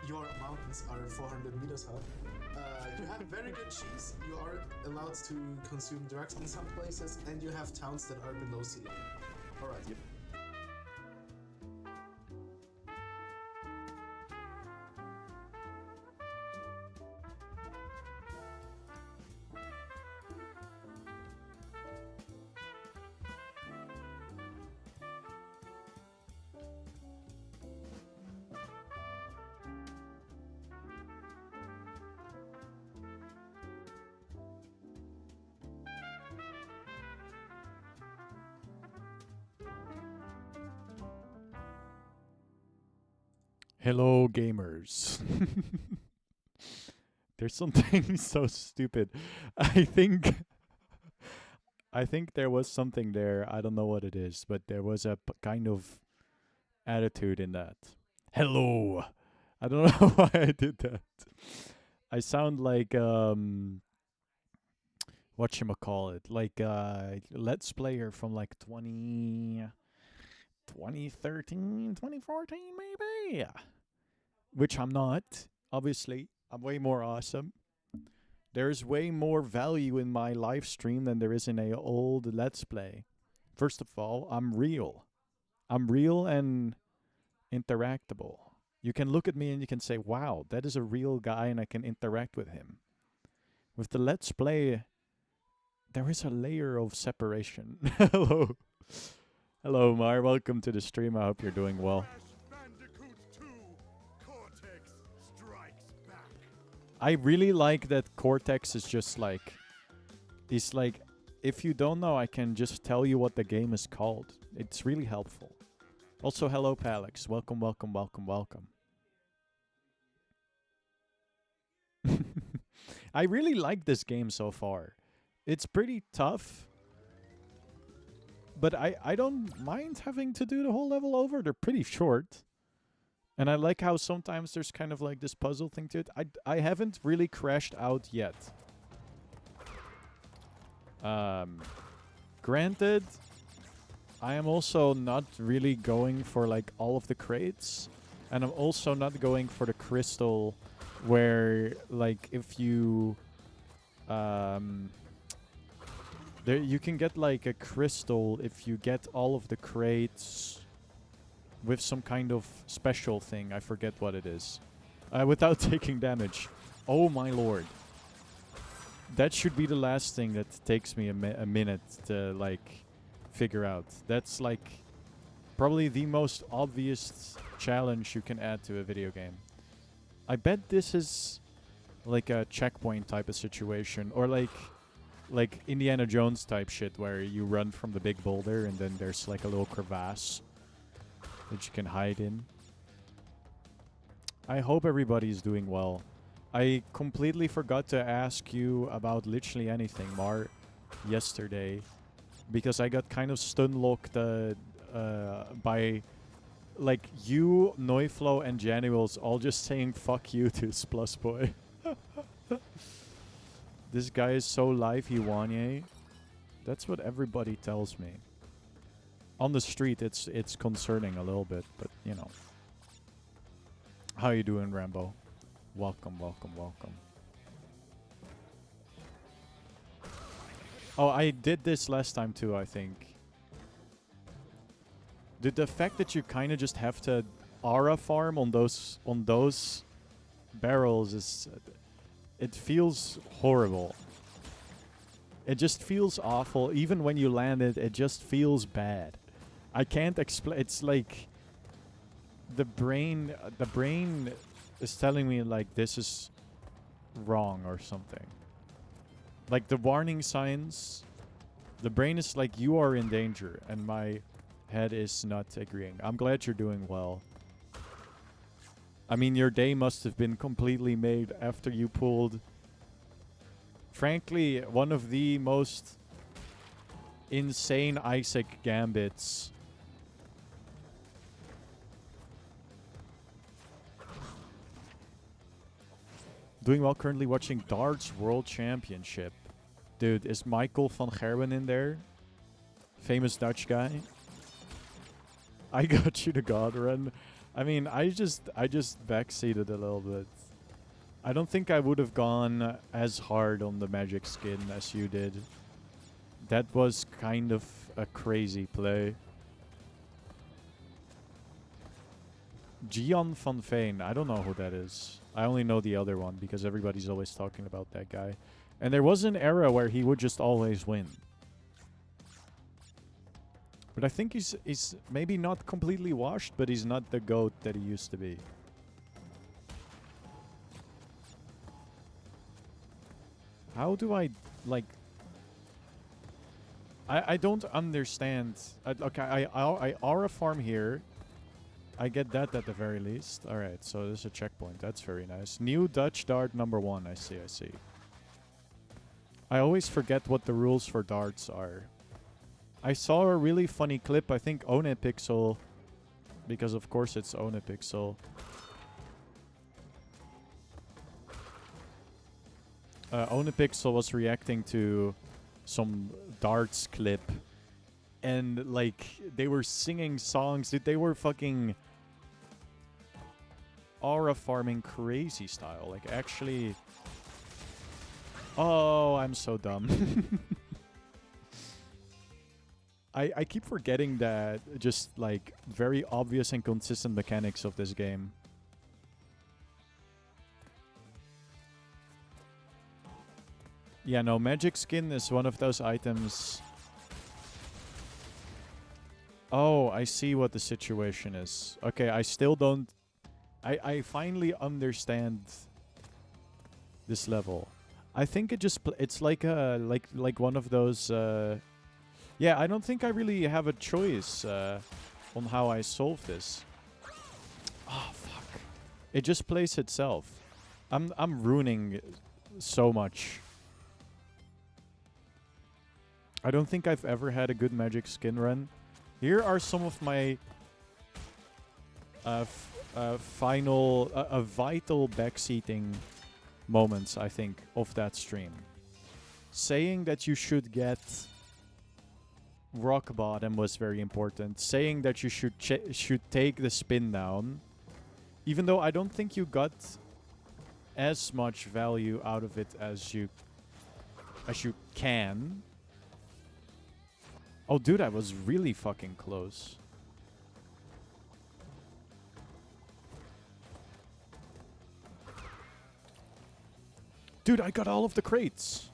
Your mountains are 400 meters high. You have very good cheese. You are allowed to consume drugs in some places, and you have towns that are below sea level. All right. Yep. Hello, gamers. There's something so stupid. I think I think there was something there. I don't know what it is, but there was a kind of attitude in that. Hello. I don't know why I did that. I sound like whatchamacallit, like let's player from like 2013, 2014 maybe. Which I'm not, obviously. I'm way more awesome. There's way more value in my live stream than there is in a old Let's Play. First of all, I'm real. I'm real and interactable. You can look at me and you can say, wow, that is a real guy and I can interact with him. With the Let's Play, there is a layer of separation. Hello. Hello, Mar. Welcome to the stream. I hope you're doing well. I really like that Cortex is just like... He's like, if you don't know, I can just tell you what the game is called. It's really helpful. Also, hello, Palix. Welcome, welcome, welcome, welcome. I really like this game so far. It's pretty tough. But I don't mind having to do the whole level over. They're pretty short. And I like how sometimes there's kind of like this puzzle thing to it. I haven't really crashed out yet. Granted, I am also not really going for like all of the crates. And I'm also not going for the crystal where like if you... There, you can get like a crystal if you get all of the crates with some kind of special thing. I forget what it is. Without taking damage. Oh my lord. That should be the last thing that takes me a minute to like figure out. That's like probably the most obvious challenge you can add to a video game. I bet this is like a checkpoint type of situation, or like Indiana Jones type shit where you run from the big boulder and then there's like a little crevasse that you can hide in. I hope everybody's doing well. I completely forgot to ask you about literally anything, Mar, yesterday, because I got kind of stun-locked by like you, Neuflo, and Januels all just saying fuck you to Splusboy. This guy is so lively, Wanye. That's what everybody tells me. On the street, it's concerning a little bit, but you know. How you doing, Rambo? Welcome, welcome, welcome. Oh, I did this last time too, I think. The fact that you kind of just have to aura farm on those barrels is... it feels horrible. It just feels awful. Even when you land it, it just feels bad. I can't explain. It's like the brain is telling me like this is wrong or something. Like the warning signs, the brain is like you are in danger, and my head is not agreeing. I'm glad you're doing well. I mean, your day must have been completely made after you pulled, frankly, one of the most insane Isaac gambits. Doing well, currently watching Darts World Championship. Dude, is Michael van Gerwen in there? Famous Dutch guy. I got you to God Run. I mean, I just backseated a little bit. I don't think I would have gone as hard on the magic skin as you did. That was kind of a crazy play. Gian van Veen. I don't know who that is. I only know the other one because everybody's always talking about that guy. And there was an era where he would just always win. But I think he's maybe not completely washed, but he's not the GOAT that he used to be. How do I, like... I don't understand. Okay, I aura farm here. I get that at the very least. Alright, so there's a checkpoint. That's very nice. New Dutch dart number 1. I see, I see. I always forget what the rules for darts are. I saw a really funny clip. I think Onepixel, because of course it's Onepixel. Onepixel was reacting to some darts clip. And, like, they were singing songs. Dude, they were fucking aura farming crazy style. Like, actually... Oh, I'm so dumb. I keep forgetting that just, like, very obvious and consistent mechanics of this game. Yeah, no, magic skin is one of those items... Oh, I see what the situation is. Okay, I still don't... I finally understand this level. I think it just... it's like a... like one of those... yeah, I don't think I really have a choice on how I solve this. Oh, fuck. It just plays itself. I'm ruining so much. I don't think I've ever had a good magic skin run. Here are some of my vital backseating moments, I think, of that stream. Saying that you should get rock bottom was very important. Saying that you should take the spin down, even though I don't think you got as much value out of it as you can. Oh, dude, I was really fucking close. Dude, I got all of the crates.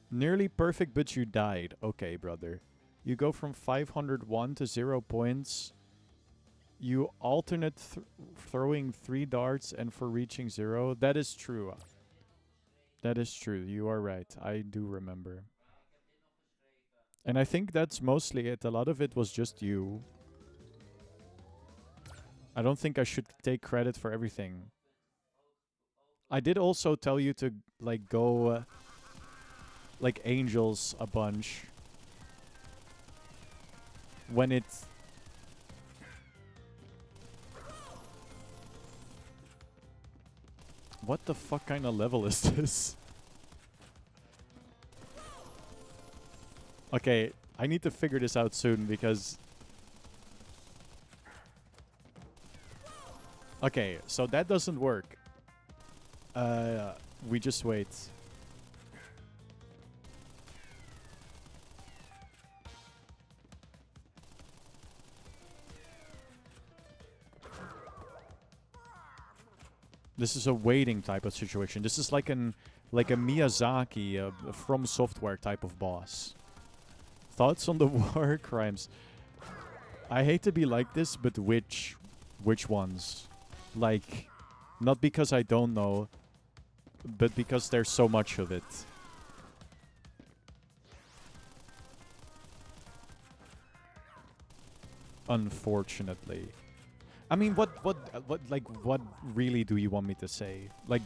Nearly perfect, but you died. Okay, brother. You go from 501 to 0 points. You alternate throwing 3 darts and for reaching 0. That is true. That is true. You are right. I do remember. And I think that's mostly it. A lot of it was just you. I don't think I should take credit for everything. I did also tell you to, like, go, like, angels a bunch. When it... What the fuck kind of level is this? Okay, I need to figure this out soon because... Okay, so that doesn't work. We just wait. This is a waiting type of situation. This is like a Miyazaki, From Software type of boss. Thoughts on the war crimes? I hate to be like this, but which ones? Like, not because I don't know, but because there's so much of it. Unfortunately. I mean, what really do you want me to say? Like,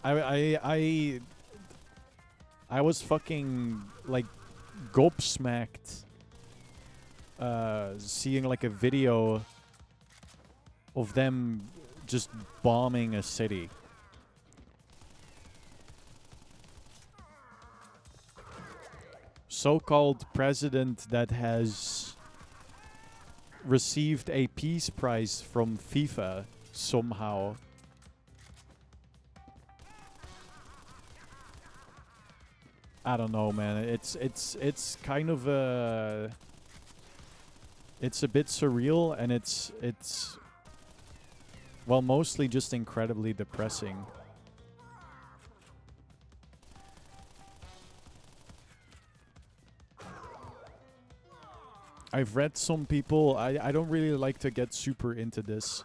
I was fucking, like, gobsmacked, seeing, like, a video of them just bombing a city. So-called president that has received a peace prize from FIFA somehow. I don't know, man. It's kind of it's a bit surreal, and it's well, mostly just incredibly depressing. I've read some people, I don't really like to get super into this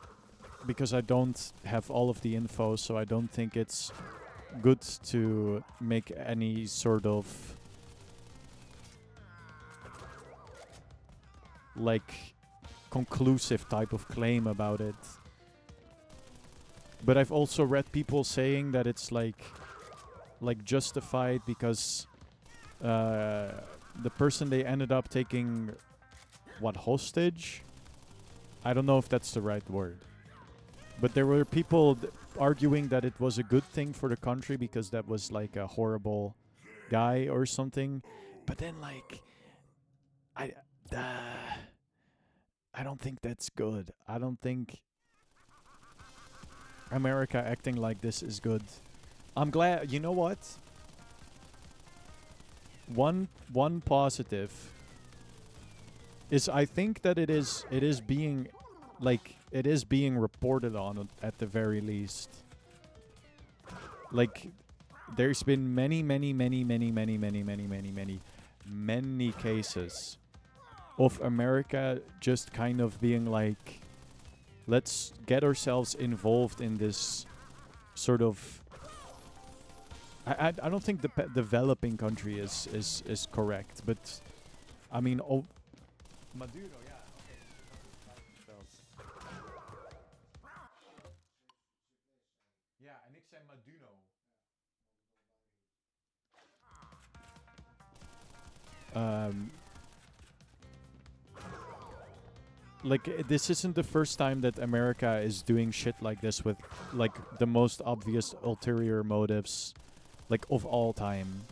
because I don't have all of the info, so I don't think it's good to make any sort of like conclusive type of claim about it. But I've also read people saying that it's like justified because the person they ended up taking hostage? I don't know if that's the right word. But there were people arguing that it was a good thing for the country because that was like a horrible guy or something. But then, like, I don't think that's good. I don't think America acting like this is good. I'm glad. You know what? One positive is I think that it is being reported on at the very least. Like, there's been many cases of America just kind of being like, let's get ourselves involved in this sort of. I don't think the developing country is correct, but I mean, Maduro, yeah. Ja, en ik zei Maduro. Like, this isn't the first time that America is doing shit like this with, like, the most obvious ulterior motives, like, of all time.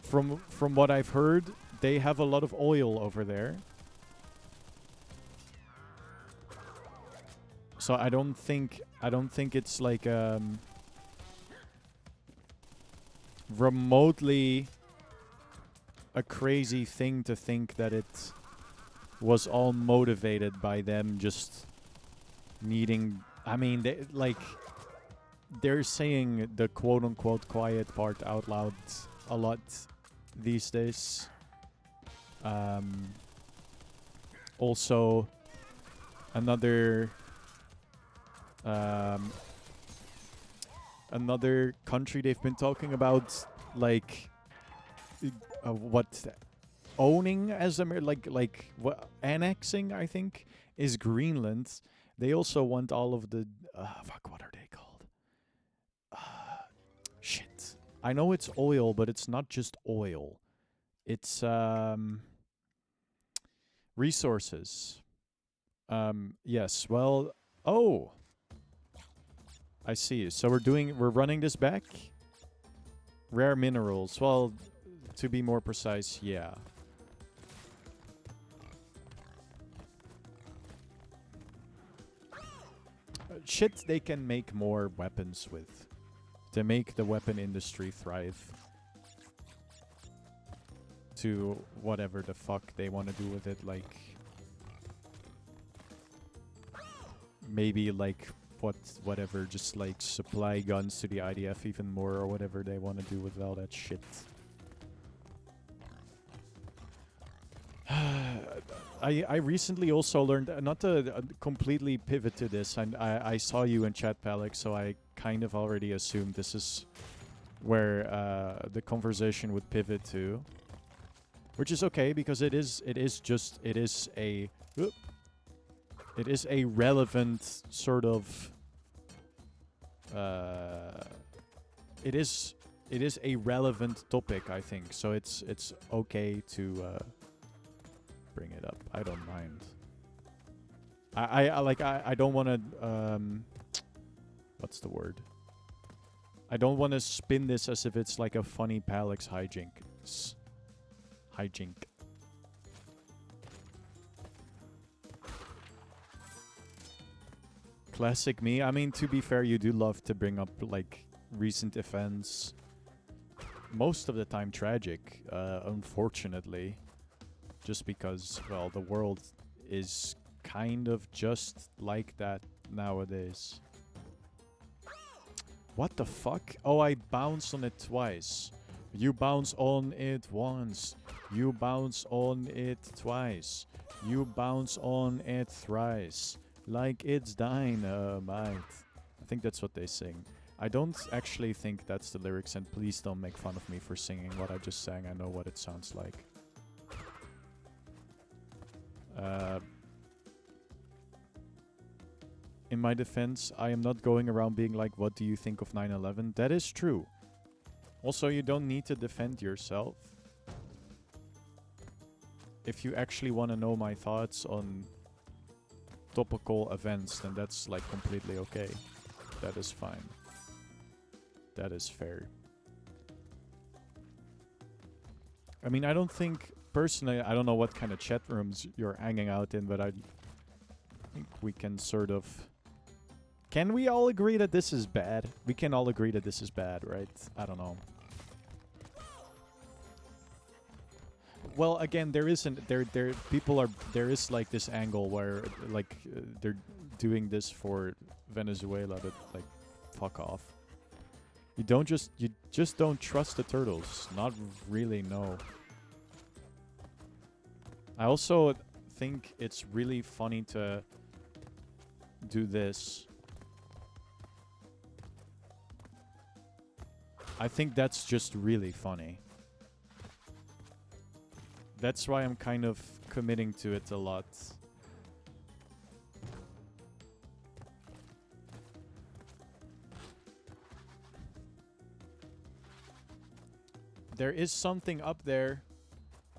From what I've heard, they have a lot of oil over there. So I don't think it's like remotely a crazy thing to think that it was all motivated by them just needing. I mean, they're saying the quote-unquote quiet part out loud a lot these days. Also, another country they've been talking about, like, what owning as what annexing, I think, is Greenland. They also want all of the what are they called? Shit. I know it's oil, but it's not just oil. It's resources. Yes. Well, oh, I see. So we're running this back. Rare minerals. Well, to be more precise, yeah. Shit they can make more weapons with. To make the weapon industry thrive. To whatever the fuck they want to do with it, like... Maybe, like, whatever, just like supply guns to the IDF even more or whatever they want to do with all that shit. I recently also learned, not to completely pivot to this, and I saw you in chat, Palek, so I kind of already assumed this is where the conversation would pivot to, which is okay because it is a relevant sort of it is a relevant topic, I think, so it's okay to bring it up. I don't mind. I don't want to what's the word? I don't want to spin this as if it's like a funny Palek's hijink. Classic me. I mean, to be fair, you do love to bring up like recent events. Most of the time tragic, unfortunately. Just because, well, the world is kind of just like that nowadays. What the fuck? Oh, I bounced on it twice. You bounce on it once. You bounce on it twice. You bounce on it thrice. Like it's dynamite. I think that's what they sing. I don't actually think that's the lyrics, and please don't make fun of me for singing what I just sang. I know what it sounds like. In my defense, I am not going around being like, what do you think of 9/11? That is true. Also, you don't need to defend yourself. If you actually want to know my thoughts on topical events, then that's like completely okay. That is fine. That is fair. I mean, I don't think, personally, I don't know what kind of chat rooms you're hanging out in, but I think we can sort of... Can we all agree that this is bad? We can all agree that this is bad, right? I don't know. Well, again, there isn't... There is like this angle where, like, they're doing this for Venezuela, but, like, fuck off. You just don't trust the turtles. Not really, no. I also think it's really funny to do this. I think that's just really funny. That's why I'm kind of committing to it a lot. There is something up there.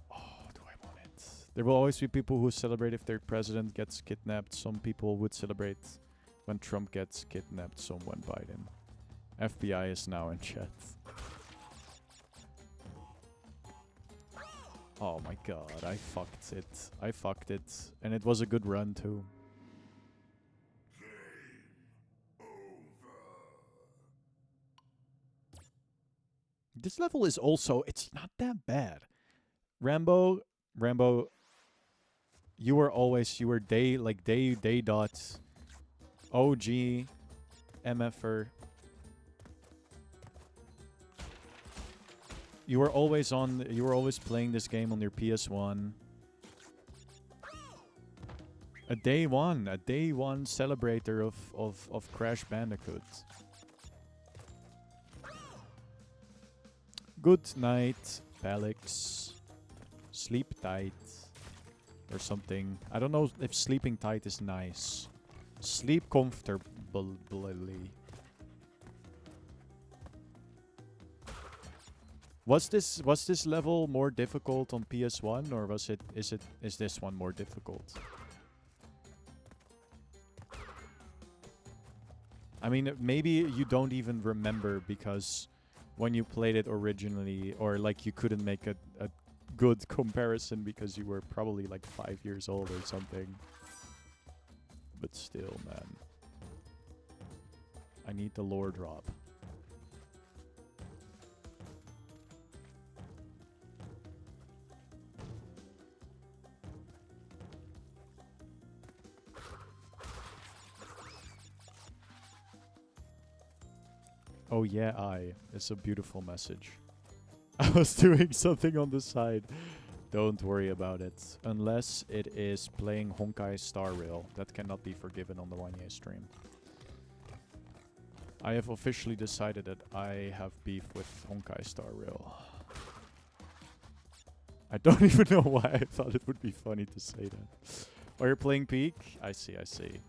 Oh, do I want it? There will always be people who celebrate if their president gets kidnapped. Some people would celebrate when Trump gets kidnapped. So when Biden. FBI is now in chat. Oh my god, I fucked it. I fucked it. And it was a good run too. This level is also, it's not that bad. Rambo, you were day dot OG MFer. You were always playing this game on your PS1. A day one celebrator of Crash Bandicoot. Good night, Palix. Sleep tight. Or something. I don't know if sleeping tight is nice. Sleep comfortably. Was this level more difficult on PS1 or is this one more difficult? I mean, maybe you don't even remember because when you played it originally, or like you couldn't make a good comparison because you were probably like 5 years old or something. But still, man. I need the lore drop. Oh yeah, it's a beautiful message. I was doing something on the side. Don't worry about it. Unless it is playing Honkai Star Rail. That cannot be forgiven on the 1-year stream. I have officially decided that I have beef with Honkai Star Rail. I don't even know why I thought it would be funny to say that. Oh, you're playing Peak? I see, I see.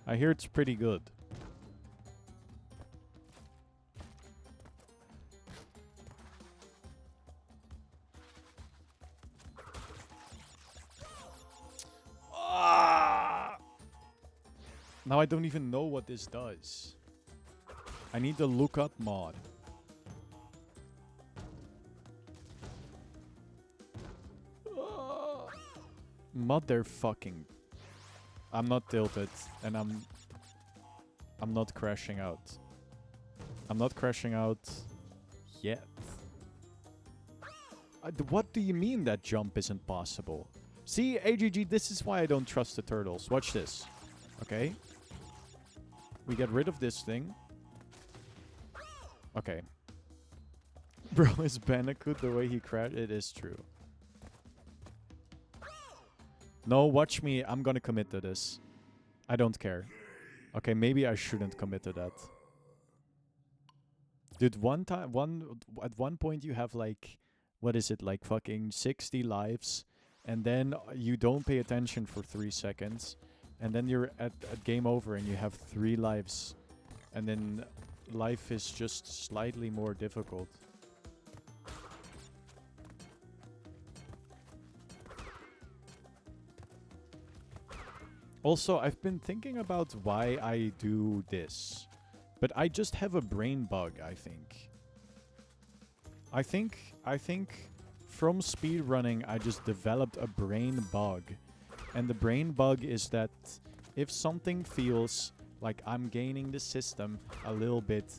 I hear it's pretty good. Now I don't even know what this does. I need the lookup mod. Motherfucking. I'm not tilted, and I'm not crashing out. I'm not crashing out yet. What do you mean that jump isn't possible? See, AGG, this is why I don't trust the turtles. Watch this. Okay. We get rid of this thing. Okay. Bro, is Bandicoot the way he crashed? It is true. No, watch me. I'm gonna commit to this. I don't care. Okay, maybe I shouldn't commit to that. Dude, at one point you have like, what is it, like fucking 60 lives, and then you don't pay attention for 3 seconds, and then you're at game over and you have 3 lives, and then life is just slightly more difficult. Also, I've been thinking about why I do this. But I just have a brain bug, I think. I think from speedrunning, I just developed a brain bug. And the brain bug is that if something feels like I'm gaining the system a little bit,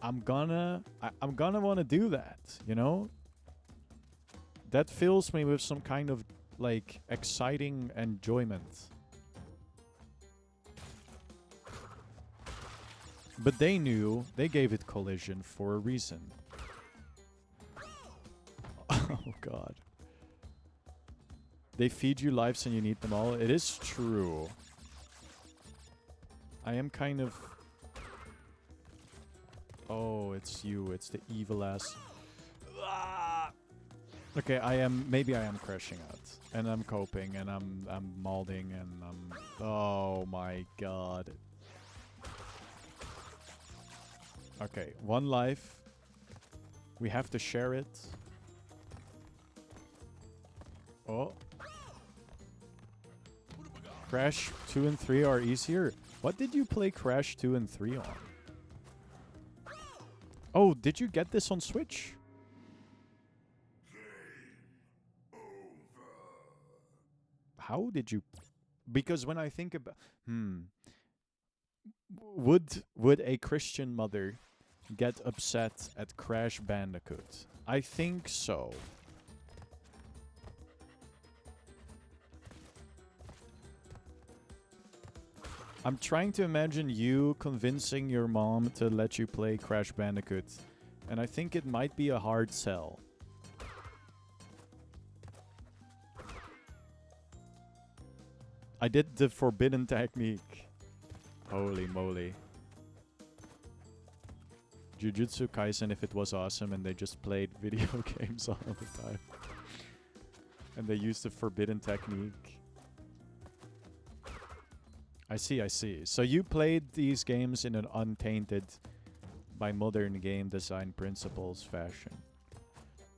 I'm gonna want to do that, you know? That fills me with some kind of like exciting enjoyment. But they knew, they gave it collision for a reason. Oh god. They feed you lives and you need them all. It is true. I am kind of... Oh, it's you. It's the evil ass. Okay, maybe I am crashing out. And I'm coping and I'm molding and I'm... Oh my god. Okay, 1 life. We have to share it. Oh. Crash 2 and 3 are easier. What did you play Crash 2 and 3 on? Oh, did you get this on Switch? How did you... Because when I think about... Would a Christian mother get upset at Crash Bandicoot? I think so. I'm trying to imagine you convincing your mom to let you play Crash Bandicoot, and I think it might be a hard sell. I did the forbidden technique. Holy moly. Jujutsu Kaisen if it was awesome and they just played video games all the time. And they used the forbidden technique. I see, I see. So you played these games in an untainted by modern game design principles fashion.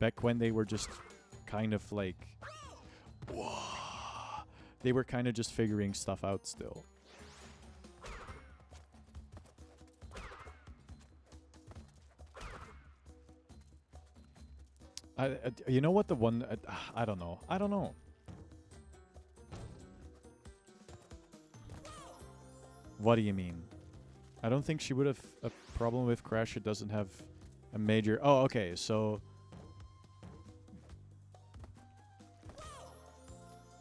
Back when they were just kind of like... Whoa, they were kind of just figuring stuff out still. You know what the one... I don't know. I don't know. What do you mean? I don't think she would have a problem with Crash. It doesn't have a major... Oh, okay. So...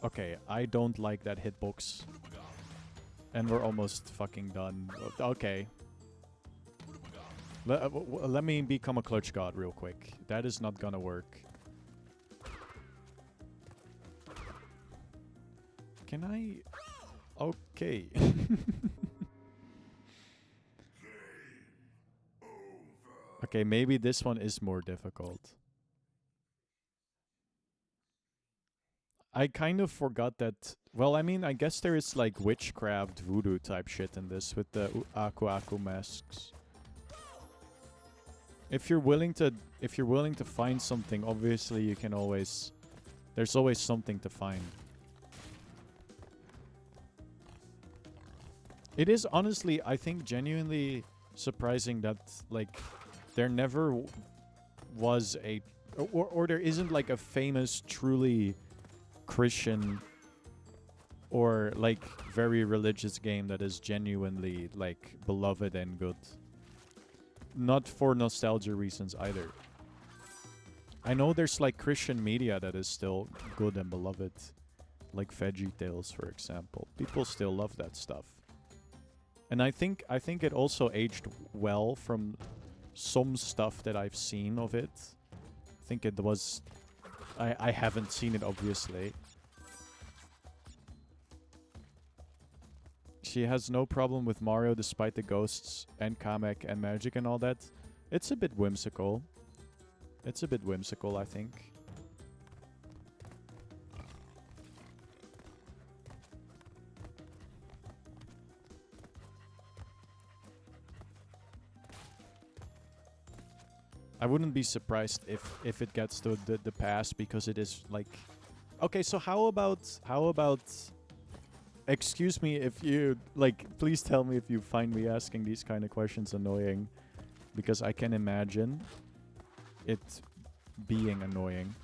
Okay, I don't like that hitbox. And we're almost fucking done. Okay. Let me become a clutch god real quick. That is not gonna work. Can I? Okay. Okay, maybe this one is more difficult. I kind of forgot that. Well, I mean, I guess there is like witchcraft, voodoo type shit in this with the Aku Aku masks. If you're willing to find something, obviously you can always. There's always something to find. It is honestly, I think, genuinely surprising that like there never was a, or there isn't like a famous, truly Christian or like very religious game that is genuinely like beloved and good. Not for nostalgia reasons either. I know there's like Christian media that is still good and beloved, like Veggie Tales, for example. People still love that stuff. And I think it also aged well from some stuff that I've seen of it. I think it was... I haven't seen it, obviously. She has no problem with Mario despite the ghosts and Kamek and magic and all that. It's a bit whimsical. It's a bit whimsical, I think. I wouldn't be surprised if it gets to the past because it is like... Okay, so how about... Excuse me if you... Like, please tell me if you find me asking these kind of questions annoying. Because I can imagine it being annoying.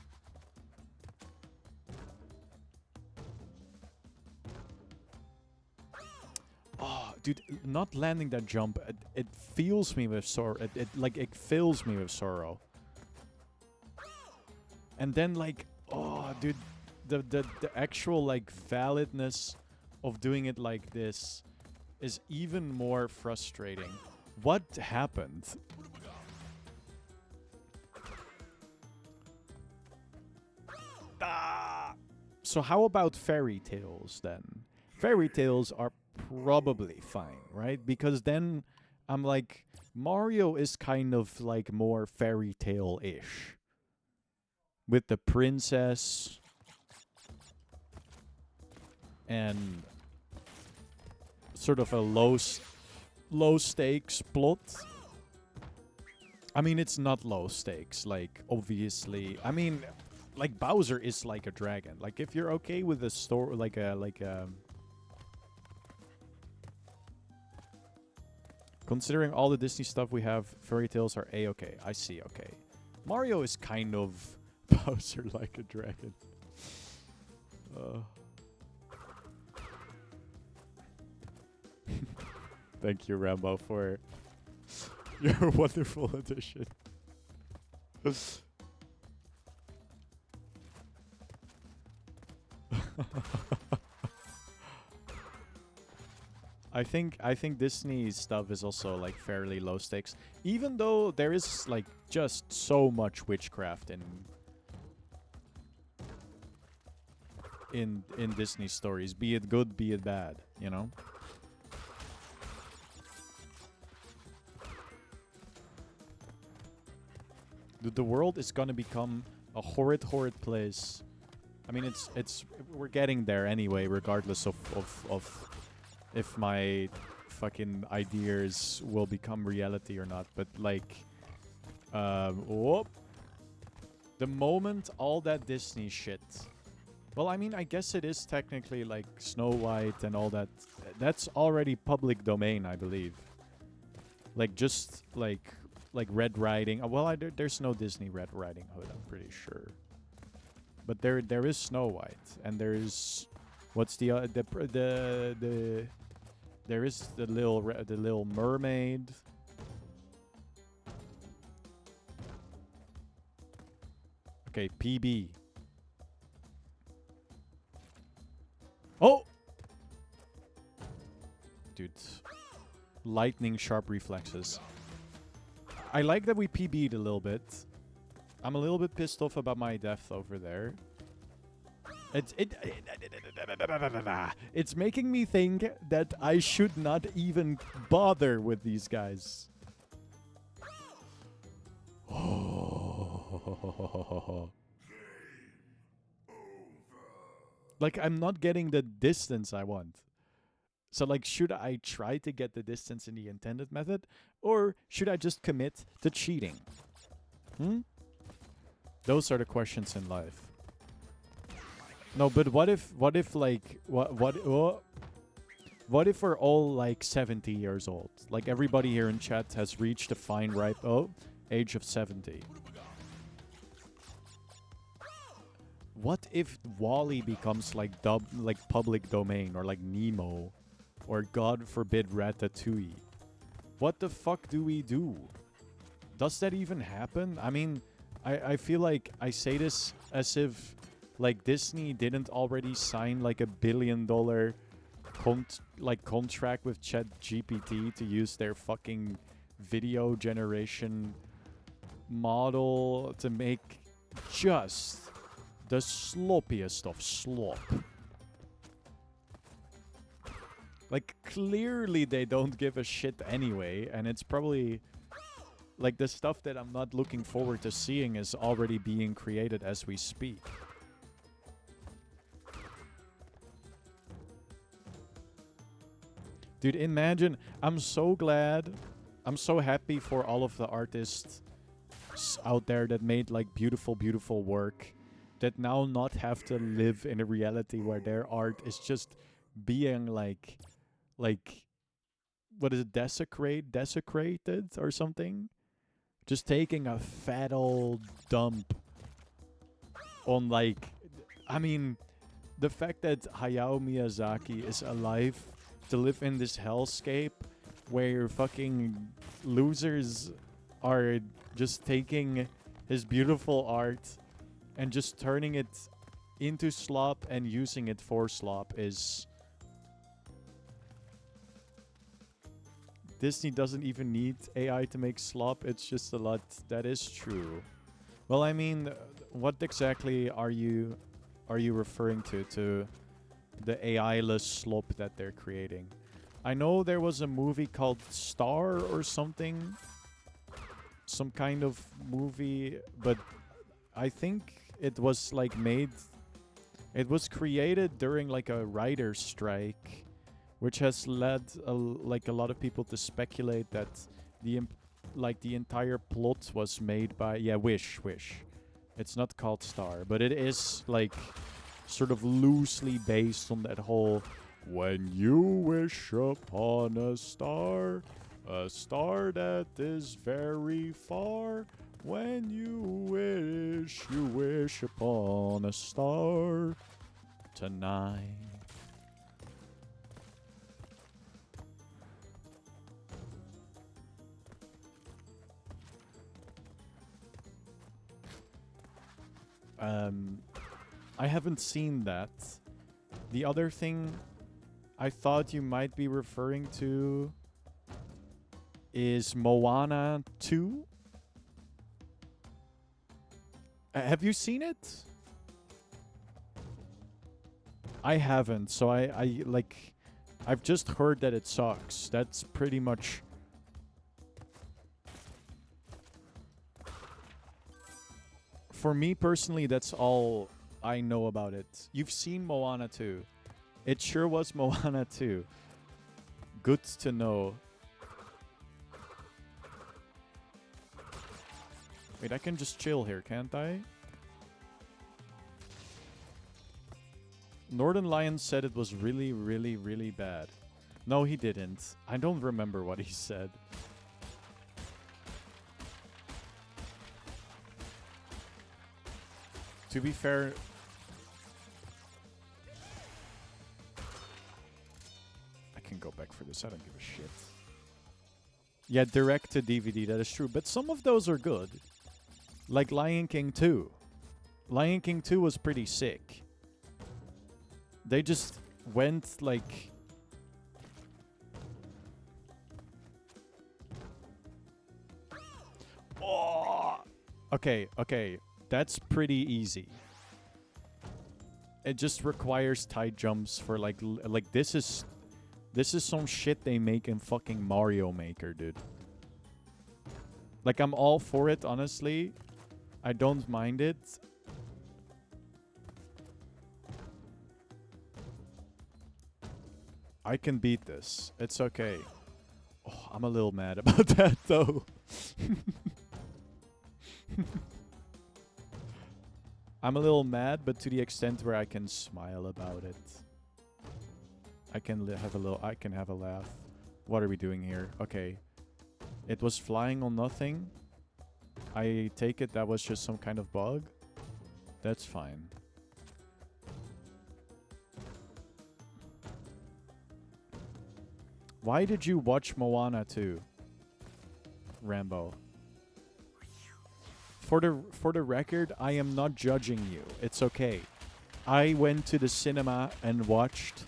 Oh, dude, not landing that jump, it fills me with sorrow. It fills me with sorrow. And then like, oh, dude, the actual like validness of doing it like this is even more frustrating. What happened? Ah! So how about fairy tales then? Fairy tales are probably fine, right? Because then I'm like, Mario is kind of like more fairy tale-ish. With the princess and sort of a low stakes plot. I mean, it's not low stakes, like, obviously. I mean, like, Bowser is like a dragon. Like, if you're okay with a story, like a... Considering all the Disney stuff we have, fairy tales are A-okay. I see, okay. Mario is kind of Bowser like a dragon. Thank you, Rambo, for your wonderful addition. I think Disney stuff is also like fairly low stakes, even though there is like just so much witchcraft in Disney stories, be it good, be it bad, you know. The world is gonna become a horrid place. I mean, we're getting there anyway, regardless of if my fucking ideas will become reality or not. But like, whoop. The moment all that Disney shit. Well, I mean, I guess it is technically like Snow White and all that. That's already public domain, I believe. Like, just like Red Riding. Well, there's no Disney Red Riding Hood, I'm pretty sure. But there is Snow White, and there's what's there is the little mermaid. Okay, PB. Oh! Dude. Lightning sharp reflexes. I like that we PB'd a little bit. I'm a little bit pissed off about my death over there. It's making me think that I should not even bother with these guys. Like, I'm not getting the distance I want. So, like, should I try to get the distance in the intended method? Or should I just commit to cheating? Those are the questions in life. No, but what if like, what if we're all, like, 70 years old? Like, everybody here in chat has reached a fine ripe, age of 70. What if Wall-E becomes like public domain, or like Nemo, or God forbid Ratatouille? What the fuck do we do? Does that even happen? I mean, I feel like I say this as if like Disney didn't already sign like $1 billion contract with ChatGPT to use their fucking video generation model to make just the sloppiest of slop. Like, clearly they don't give a shit anyway, and it's probably like the stuff that I'm not looking forward to seeing is already being created as we speak. Dude, imagine, I'm so glad, I'm so happy for all of the artists out there that made like beautiful, beautiful work, that now not have to live in a reality where their art is just being like what is it, desecrated or something? Just taking a fat old dump on, like, I mean, the fact that Hayao Miyazaki is alive to live in this hellscape where fucking losers are just taking his beautiful art and just turning it into slop and using it for slop is... Disney doesn't even need AI to make slop, it's just a lot. That is true. Well, I mean, what exactly are you referring to? To the AI-less slop that they're creating? I know there was a movie called Star or something. Some kind of movie, but I think it was like made... It was created during like a writer's strike, which has led a lot of people to speculate that the entire plot was made by Wish. It's not called Star, but it is like sort of loosely based on that whole when you wish upon a star that is very far. When you wish upon a star tonight. I haven't seen that. The other thing I thought you might be referring to is Moana 2. Have you seen it? I haven't, so I've just heard that it sucks. That's pretty much... For me personally, that's all I know about it. You've seen Moana 2. It sure was Moana 2. Good to know. Wait, I can just chill here, can't I? Northern Lion said it was really, really, really bad. No, he didn't. I don't remember what he said. To be fair... I can go back for this, I don't give a shit. Yeah, direct to DVD, that is true. But some of those are good. Like Lion King 2. Lion King 2 was pretty sick. They just went like... Okay. That's pretty easy. It just requires tight jumps for like this is some shit they make in fucking Mario Maker, dude. Like, I'm all for it, honestly. I don't mind it. I can beat this. It's okay. Oh, I'm a little mad about that, though. I'm a little mad, but to the extent where I can smile about it. I can have a laugh. What are we doing here? Okay. It was flying on nothing. I take it that was just some kind of bug. That's fine. Why did you watch Moana 2, Rambo? For the record, I am not judging you. It's okay. I went to the cinema and watched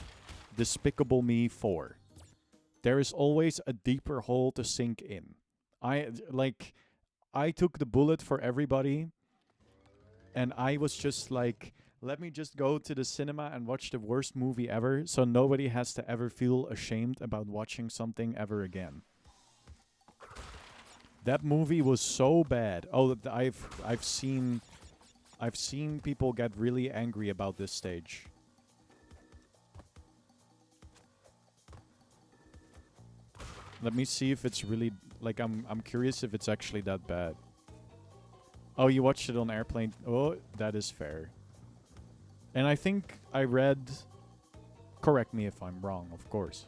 Despicable Me 4. There is always a deeper hole to sink in. I took the bullet for everybody, and I was just like, let me just go to the cinema and watch the worst movie ever, so nobody has to ever feel ashamed about watching something ever again. That movie was so bad. Oh, I've seen people get really angry about this stage. Let me see if it's really like I'm curious if it's actually that bad. Oh, you watched it on airplane. Oh, that is fair. And I think I read, correct me if I'm wrong, of course.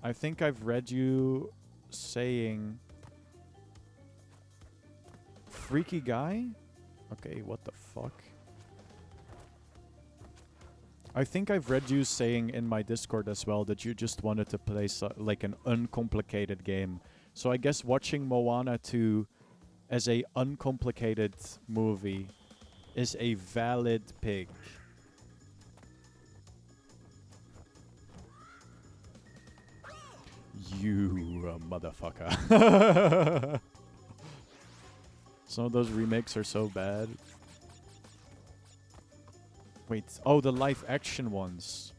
I think I've read you saying freaky guy? Okay, what the fuck? I think I've read you saying in my Discord as well that you just wanted to play like an uncomplicated game. So I guess watching Moana 2 as a uncomplicated movie is a valid pick. You motherfucker. Some of those remakes are so bad. Wait, oh, the live action ones.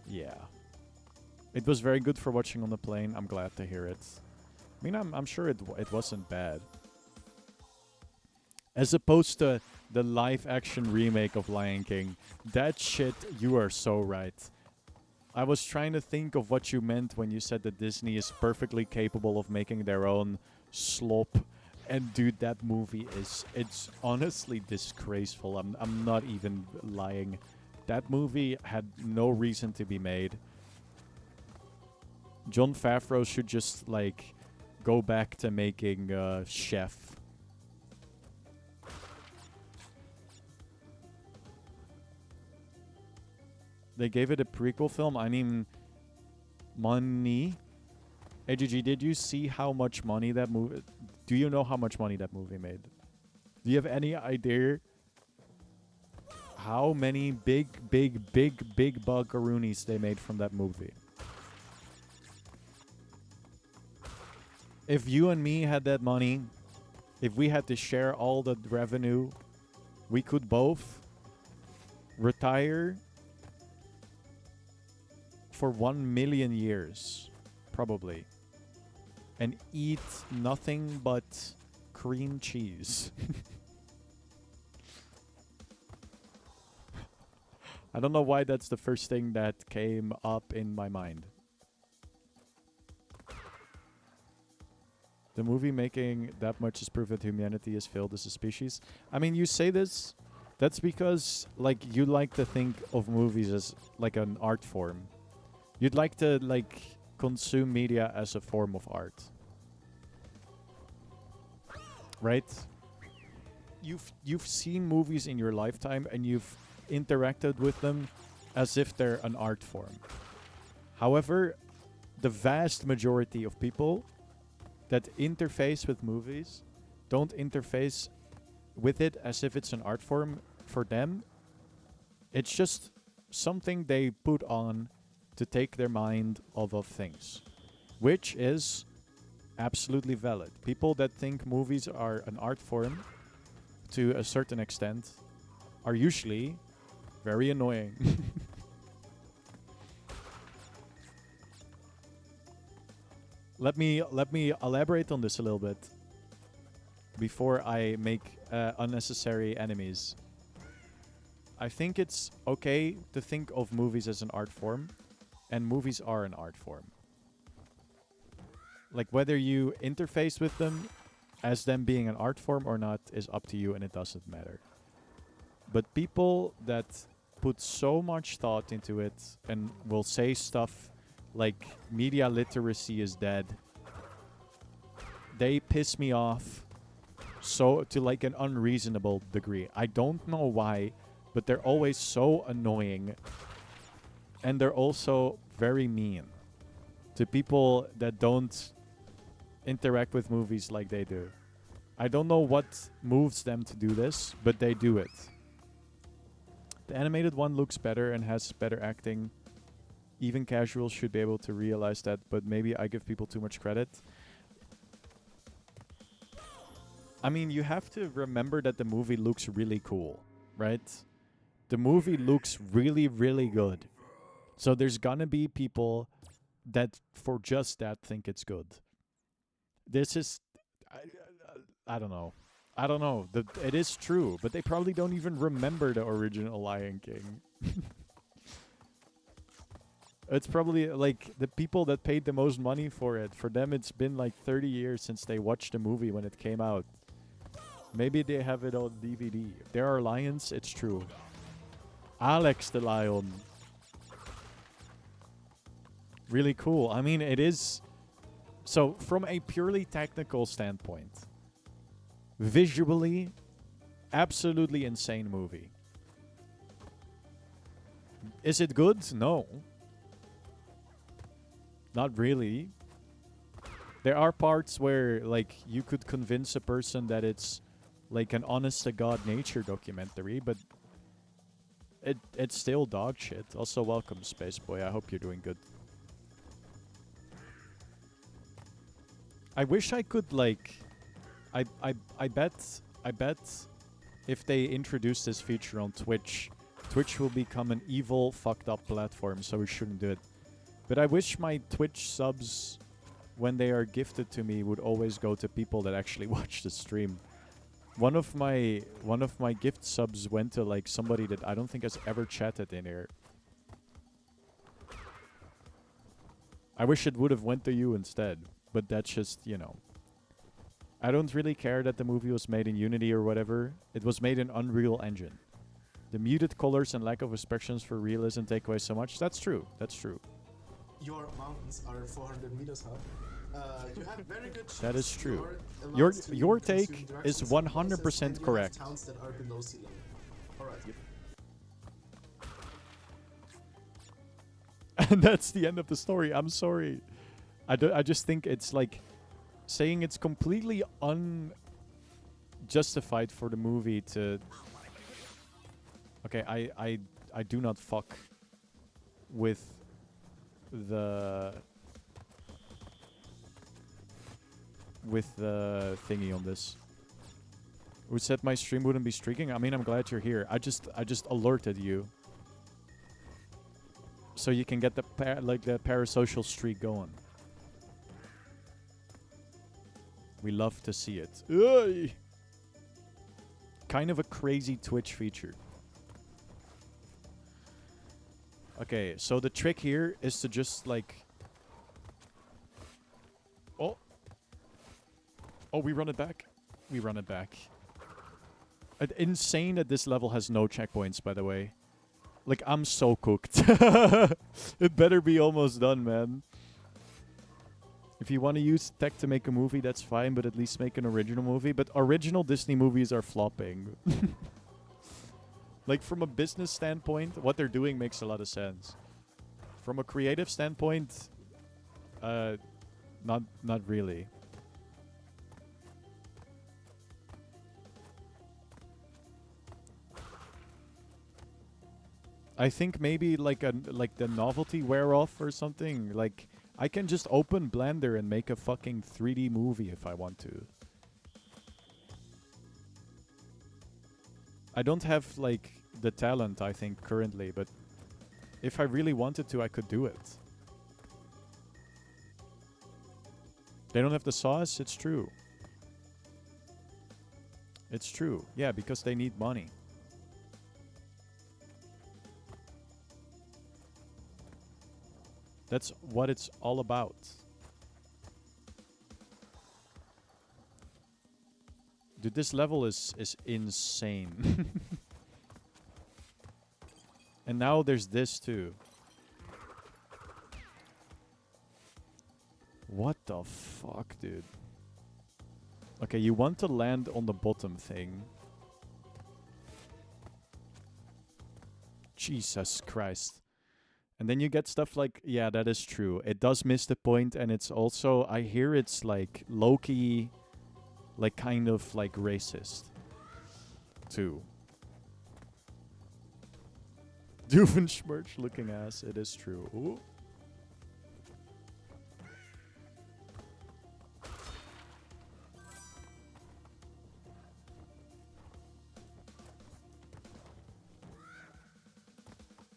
Yeah. It was very good for watching on the plane. I'm glad to hear it. I mean, I'm sure it wasn't bad. As opposed to the live action remake of Lion King. That shit, you are so right. I was trying to think of what you meant when you said that Disney is perfectly capable of making their own slop. And dude, that movie it's honestly disgraceful. I'm not even lying. That movie had no reason to be made. Jon Favreau should just like go back to making Chef. They gave it a prequel film. I mean, money. Hey, GG, did you see how much money that movie... Do you know how much money that movie made? Do you have any idea how many big buckaroonies they made from that movie? If you and me had that money, if we had to share all the revenue, we could both retire for 1 million years, probably. And eat nothing but cream cheese. I don't know why that's the first thing that came up in my mind. The movie making that much is proof that humanity has failed as a species. I mean, you say this, that's because like you like to think of movies as like an art form. You'd like to like consume media as a form of art. Right? You've seen movies in your lifetime and you've interacted with them as if they're an art form. However, the vast majority of people that interface with movies don't interface with it as if it's an art form for them. It's just something they put on to take their mind off of things. Which is absolutely valid. People that think movies are an art form to a certain extent are usually very annoying. Let me elaborate on this a little bit before I make unnecessary enemies. I think it's okay to think of movies as an art form, and movies are an art form. Like, whether you interface with them as them being an art form or not is up to you, and it doesn't matter. But people that put so much thought into it and will say stuff like media literacy is dead, they piss me off so to like an unreasonable degree. I don't know why, but they're always so annoying, and they're also very mean to people that don't interact with movies like they do. I don't know what moves them to do this, but they do it. The animated one looks better and has better acting. Even casuals should be able to realize that, but maybe I give people too much credit. I mean, you have to remember that the movie looks really cool, right? The movie looks really, really good. So there's gonna be people that for just that think it's good. This is... I don't know. I don't know. It is true, but they probably don't even remember the original Lion King. It's probably like the people that paid the most money for it. For them, it's been like 30 years since they watched the movie when it came out. Maybe they have it on DVD. There are lions, it's true. Alex the lion. Really cool. I mean, it is... So, from a purely technical standpoint, visually, absolutely insane movie. Is it good? No. Not really. There are parts where, like, you could convince a person that it's like an honest-to-God nature documentary, but it's still dog shit. Also, welcome, Space Boy. I hope you're doing good. I wish I could, like... I bet if they introduce this feature on Twitch, Twitch will become an evil, fucked up platform, so we shouldn't do it. But I wish my Twitch subs, when they are gifted to me, would always go to people that actually watch the stream. One of my gift subs went to like somebody that I don't think has ever chatted in here. I wish it would have went to you instead, but that's just, you know. I don't really care that the movie was made in Unity or whatever. It was made in Unreal Engine. The muted colors and lack of expressions for realism take away so much. That's true. That's true. Your mountains are 400 meters high. You have very good cheese. That is true. Your take is 100% correct. Towns that are below sea level. All right. Yep. And that's the end of the story. I'm sorry. I just think it's like saying it's completely unjustified for the movie to... Okay, I do not fuck with the thingy on this. Who said my stream wouldn't be streaking? I mean, I'm glad you're here. I just alerted you, so you can get the parasocial streak going. We love to see it. Ugh. Kind of a crazy Twitch feature. Okay, so the trick here is to just like... Oh, we run it back. We run it back. Insane that this level has no checkpoints, by the way. Like, I'm so cooked. It better be almost done, man. If you want to use tech to make a movie, that's fine, but at least make an original movie. But original Disney movies are flopping. Like, from a business standpoint, what they're doing makes a lot of sense. From a creative standpoint, not really. I think maybe like the novelty wear off or something. Like I can just open Blender and make a fucking 3D movie if I want to. I don't have, like, the talent, I think, currently, but if I really wanted to, I could do it. They don't have the sauce? It's true. It's true. Yeah, because they need money. That's what it's all about. Dude, this level is insane. And now there's this too. What the fuck, dude? Okay, you want to land on the bottom thing. Jesus Christ. And then you get stuff like, yeah, that is true. It does miss the point, and it's also, I hear it's like low-key, like kind of like racist too. Doofenshmirtz looking ass, it is true. Ooh.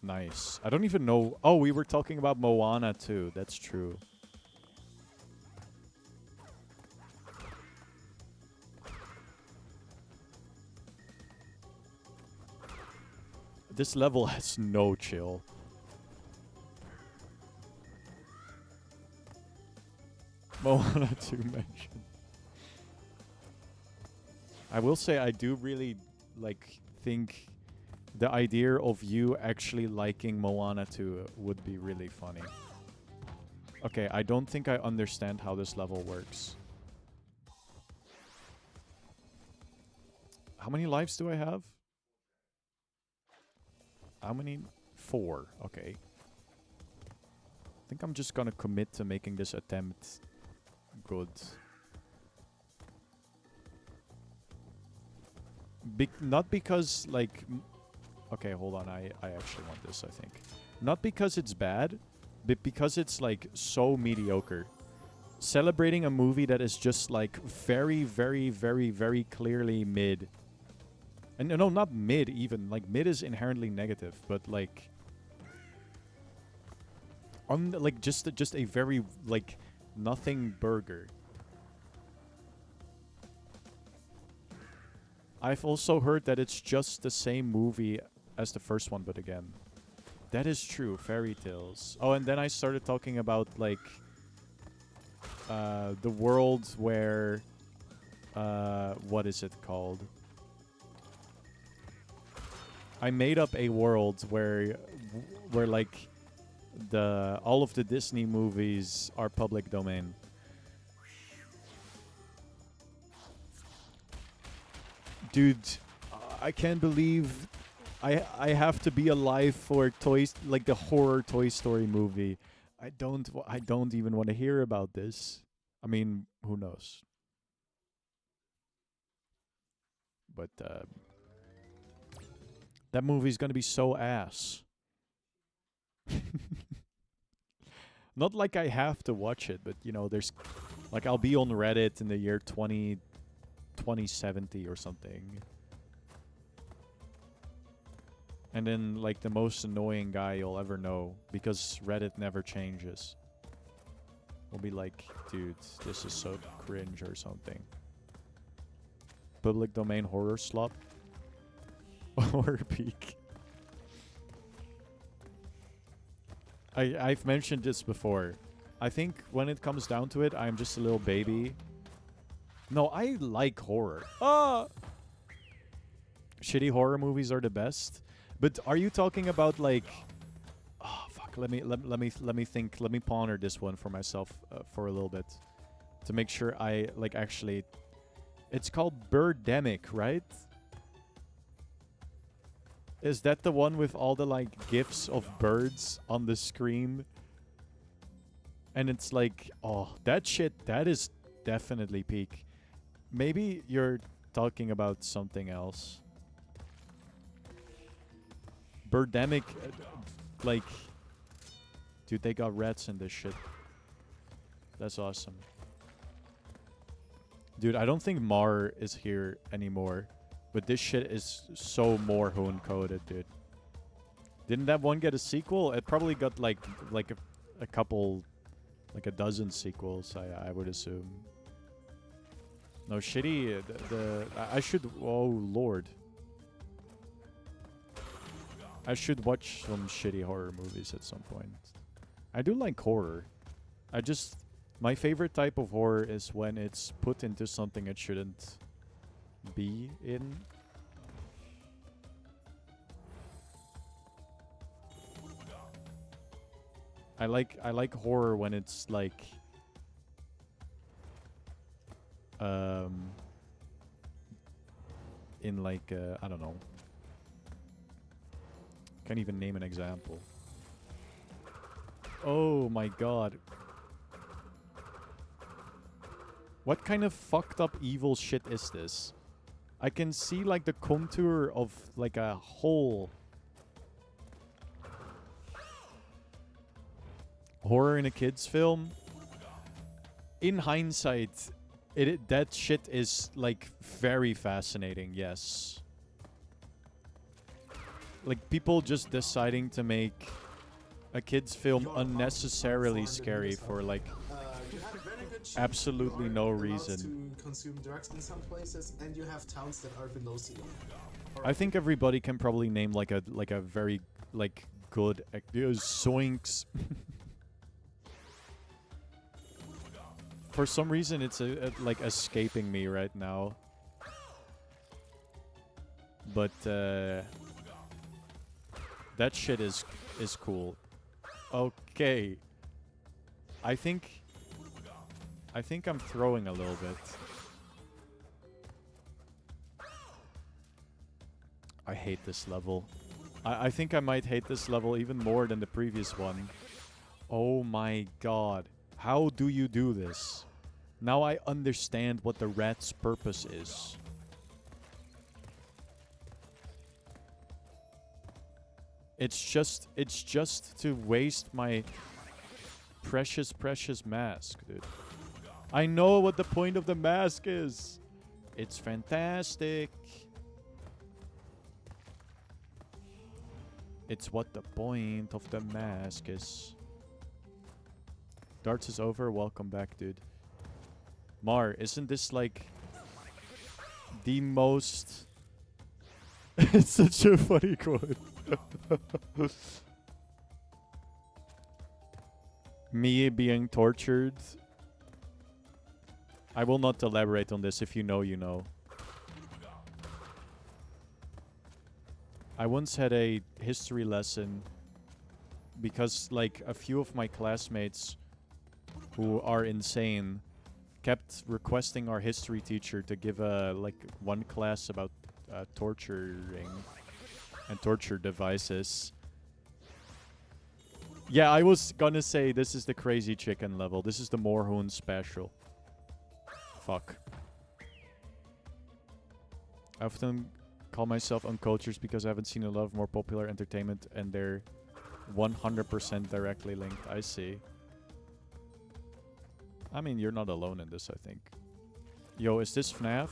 Nice. I don't even know. Oh, we were talking about Moana too. That's true. This level has no chill. Moana 2 mentioned. I will say I do really think the idea of you actually liking Moana 2 would be really funny. Okay, I don't think I understand how this level works. How many lives do I have? How many? 4. Okay. I think I'm just gonna commit to making this attempt good. Not because, like... Okay, hold on. I actually want this, I think. Not because it's bad, but because it's, like, so mediocre. Celebrating a movie that is just, like, very, very, very, very clearly mid. And no, not mid even. Like, mid is inherently negative, but, like... like, just a very, like, nothing burger. I've also heard that it's just the same movie as the first one, but again. That is true, fairy tales. Oh, and then I started talking about, like, the world where... what is it called? I made up a world where like, all of the Disney movies are public domain. Dude, I can't believe I have to be alive for like the horror Toy Story movie. I don't even want to hear about this. I mean, who knows? But that movie's gonna be so ass. Not like I have to watch it, but you know, there's like I'll be on Reddit in the year 2070 or something. And then, like, the most annoying guy you'll ever know, because Reddit never changes, will be like, dude, this is so cringe or something. Public domain horror slop. Horror peak. I've mentioned this before. I think when it comes down to it, I'm just a little baby. No, I like horror. Shitty horror movies are the best. But are you talking about, like... Oh, fuck. Let me think. Let me ponder this one for myself for a little bit. To make sure I, like, actually... It's called Birdemic, right? Is that the one with all the, like, gifs of birds on the screen? And it's like... Oh, that shit, that is definitely peak. Maybe you're talking about something else. Birdemic, like, dude, they got rats in this shit. That's awesome. Dude, I don't think Mar is here anymore. But this shit is so Moorhoon coded, dude. Didn't that one get a sequel? It probably got like a couple, like a dozen sequels, I would assume. No, shitty, I should, oh lord. I should watch some shitty horror movies at some point. I do like horror. My favorite type of horror is when it's put into something it shouldn't be in. I like horror when it's like in like I don't know. Can't even name an example. Oh my god. What kind of fucked up evil shit is this? I can see like the contour of like a hole. Horror in a kid's film? In hindsight, that shit is like very fascinating, yes. Like people just deciding to make a kid's film unnecessarily scary for like absolutely no reason. To consume drugs in some places, and you have towns that are below sea level. I think everybody can probably name like a very like good zoinks. For some reason, it's like escaping me right now. But that shit is cool. Okay. I think I'm throwing a little bit. I hate this level. I think I might hate this level even more than the previous one. Oh my god. How do you do this? Now I understand what the rat's purpose is. It's just to waste my precious mask, dude. I know what the point of the mask is. It's fantastic. It's what the point of the mask is. Darts is over. Welcome back, dude. Mar, isn't this like the most... It's such a funny quote. Me being tortured. I will not elaborate on this. If you know, you know. I once had a history lesson because like a few of my classmates who are insane kept requesting our history teacher to give like one class about torturing and torture devices. Yeah, I was gonna say this is the crazy chicken level. This is the Moorhoon special. Fuck. I often call myself uncultured because I haven't seen a lot of more popular entertainment and they're 100% directly linked. I see. I mean, you're not alone in this, I think. Yo, is this FNAF?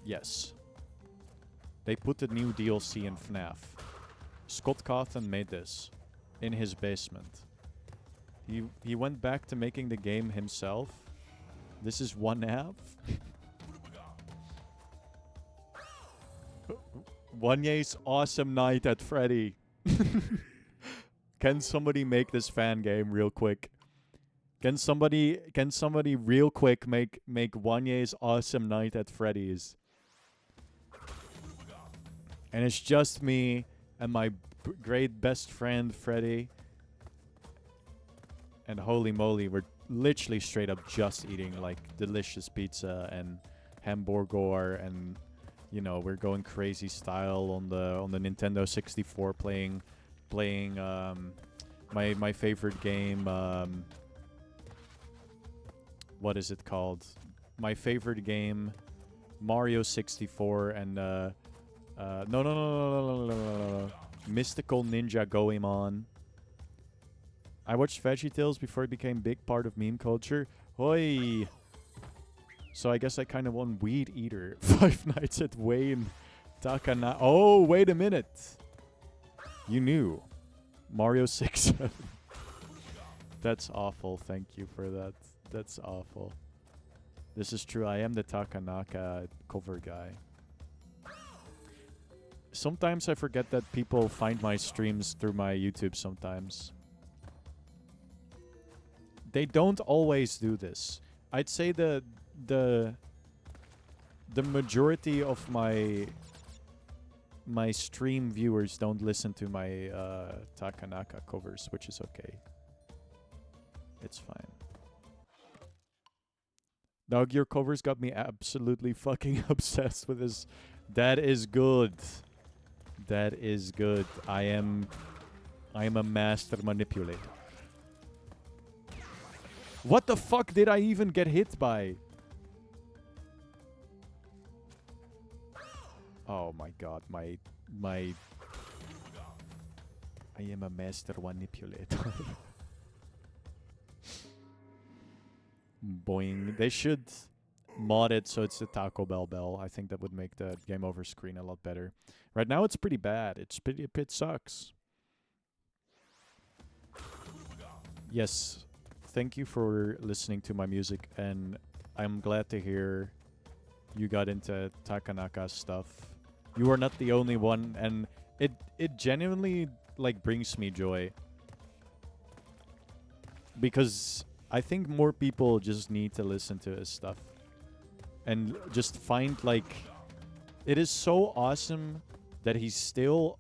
Yes. They put the new DLC in FNAF. Scott Cawthon made this in his basement. He went back to making the game himself. This is one app. Wanye's awesome night at Freddy. Can somebody make this fan game real quick? Can somebody real quick make Wanye's awesome night at Freddy's? And it's just me and my great best friend Freddy. And holy moly, we're literally straight up just eating like delicious pizza and hamburger, and you know, we're going crazy style on the Nintendo 64 playing my favorite game, what is it called? My favorite game, Mario 64, and no, Mystical Ninja Goemon. I watched VeggieTales before it became big part of meme culture. Hoi! So I guess I kind of won Weed Eater. 5 Nights at Wayne Takana. Oh, wait a minute. You knew. Mario 6. That's awful. Thank you for that. That's awful. This is true. I am the Takanaka cover guy. Sometimes I forget that people find my streams through my YouTube sometimes. They don't always do this. I'd say the majority of my stream viewers don't listen to my Takanaka covers, which is okay. It's fine. Doug, your covers got me absolutely fucking obsessed with this. That is good. That is good. I am a master manipulator. What the fuck did I even get hit by? Oh my god, my I am a master manipulator. Boing. They should mod it so it's a Taco Bell bell. I think that would make the game over screen a lot better. Right now it's pretty bad. It sucks. Yes. Thank you for listening to my music, and I'm glad to hear you got into Takanaka stuff. You are not the only one, and it genuinely like brings me joy. Because I think more people just need to listen to his stuff. And just find, like... It is so awesome that he's still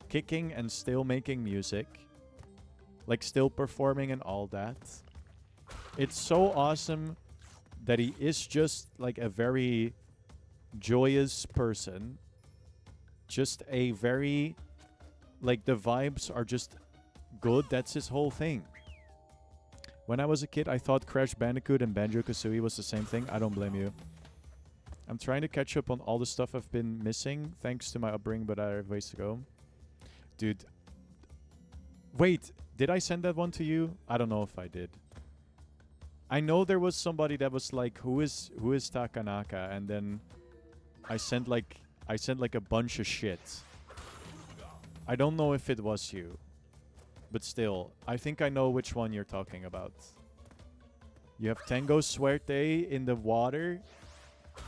kicking and still making music. Like, still performing and all that. It's so awesome that he is just, like, a very joyous person. Just a very... Like, the vibes are just good. That's his whole thing. When I was a kid, I thought Crash Bandicoot and Banjo-Kazooie was the same thing. I don't blame you. I'm trying to catch up on all the stuff I've been missing, thanks to my upbringing, but I have ways to go. Dude. Wait, did I send that one to you? I don't know if I did. I know there was somebody that was like, who is Takanaka? And then I sent like a bunch of shit. I don't know if it was you. But still, I think I know which one you're talking about. You have Tango Suerte in the water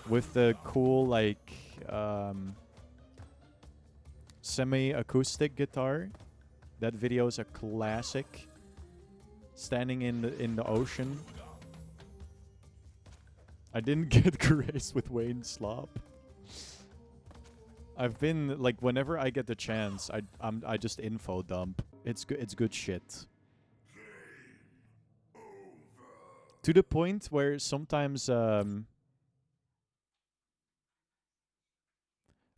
with the cool, like, semi-acoustic guitar. That video is a classic. Standing in the ocean. I didn't get grace with Wayne Slop. I've been, like, whenever I get the chance, I just info dump. It's good shit. To the point where sometimes,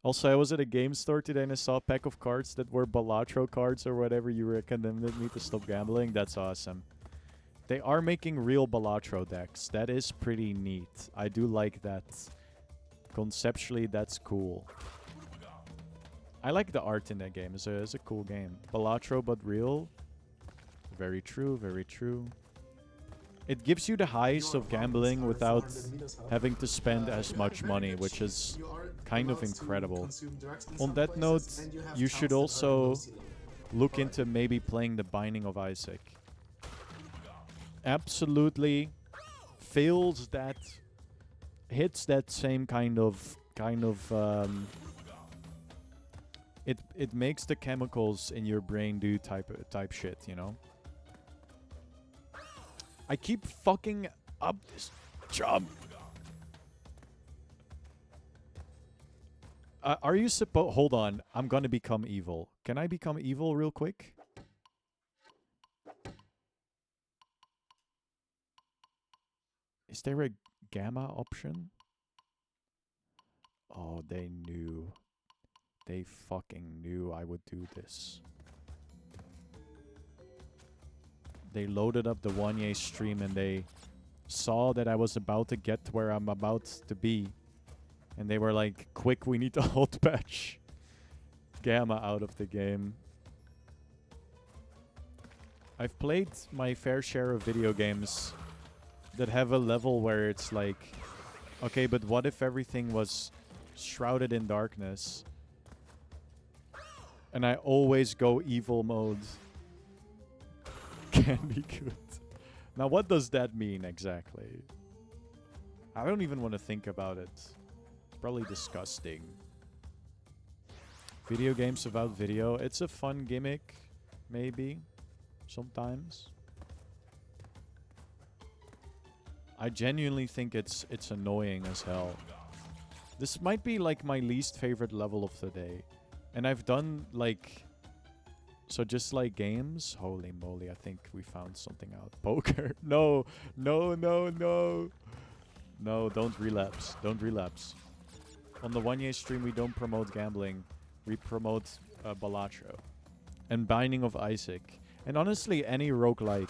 also, I was at a game store today and I saw a pack of cards that were Balatro cards or whatever. You recommended me to stop gambling. That's awesome. They are making real Balatro decks. That is pretty neat. I do like that. Conceptually, that's cool. I like the art in that game. It's a cool game. Balatro, but real. Very true, very true. It gives you the highs of gambling without having to spend as much money, which is kind of incredible. On that note, you should also look into maybe playing The Binding of Isaac. Absolutely feels that, hits that same kind of it makes the chemicals in your brain do type shit, you know? I keep fucking up this jump. Are you supposed... Hold on. I'm gonna become evil. Can I become evil real quick? Is there a gamma option? Oh, they knew. They fucking knew I would do this. They loaded up the Wanye stream and they saw that I was about to get to where I'm about to be. And they were like, quick, we need to hot patch Gamma out of the game. I've played my fair share of video games that have a level where it's like, okay, but what if everything was shrouded in darkness? And I always go evil mode. Can be good. Now, what does that mean exactly? I don't even want to think about it. It's probably disgusting. Video games about video. It's a fun gimmick, maybe. Sometimes. I genuinely think it's annoying as hell. This might be like my least favorite level of the day. And I've done like... So just like games? Holy moly, I think we found something out. Poker. No, no, no, no. No, don't relapse. Don't relapse. On the 1 year stream, we don't promote gambling. We promote Balatro. And Binding of Isaac. And honestly, any roguelike.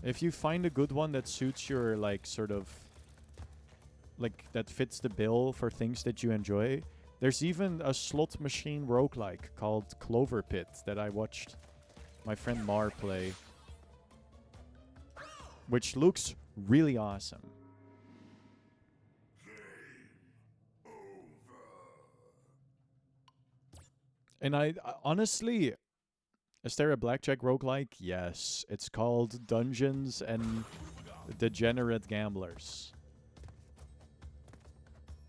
If you find a good one that suits your, like, sort of... Like, that fits the bill for things that you enjoy. There's even a slot machine roguelike called Clover Pit that I watched my friend Mar play. Which looks really awesome. And I honestly... Is there a blackjack roguelike? Yes. It's called Dungeons and Degenerate Gamblers.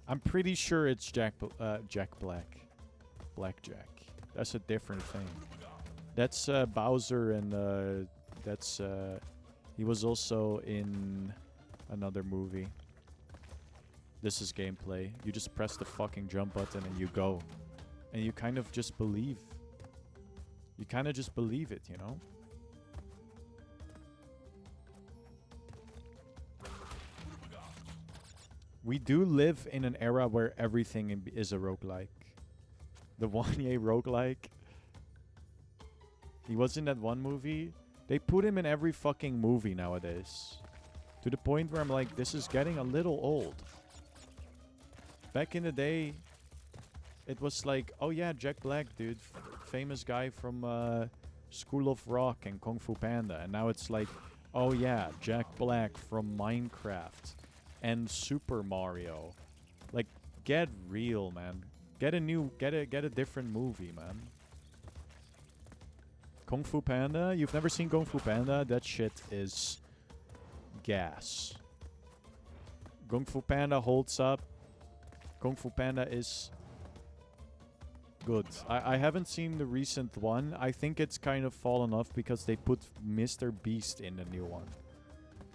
I'm pretty sure it's Jack Black. Blackjack. That's a different thing. That's Bowser and that's... he was also in another movie. This is gameplay. You just press the fucking jump button and you go. And you kind of just believe. You kind of just believe it, you know? We do live in an era where everything is a roguelike. The Wanye roguelike. He was in that one movie. They put him in every fucking movie nowadays. To the point where I'm like, this is getting a little old. Back in the day, it was like, oh yeah, Jack Black, dude. Famous guy from School of Rock and Kung Fu Panda. And now it's like, oh yeah, Jack Black from Minecraft and Super Mario. Like, get real, man. Get a different movie, man. Kung Fu Panda? You've never seen Kung Fu Panda? That shit is gas. Kung Fu Panda holds up. Kung Fu Panda is good. I haven't seen the recent one. I think it's kind of fallen off because they put Mr. Beast in the new one.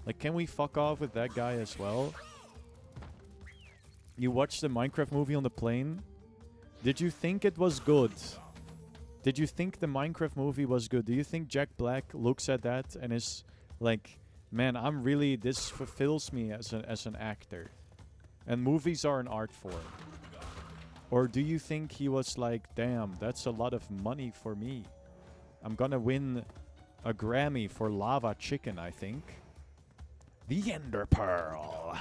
Like, can we fuck off with that guy as well? You watched the Minecraft movie on the plane? Did you think it was good? Did you think the Minecraft movie was good? Do you think Jack Black looks at that and is like, man, I'm really... This fulfills me as an actor. And movies are an art form. Or do you think he was like, damn, that's a lot of money for me. I'm gonna win a Grammy for Lava Chicken, I think. The Ender Pearl.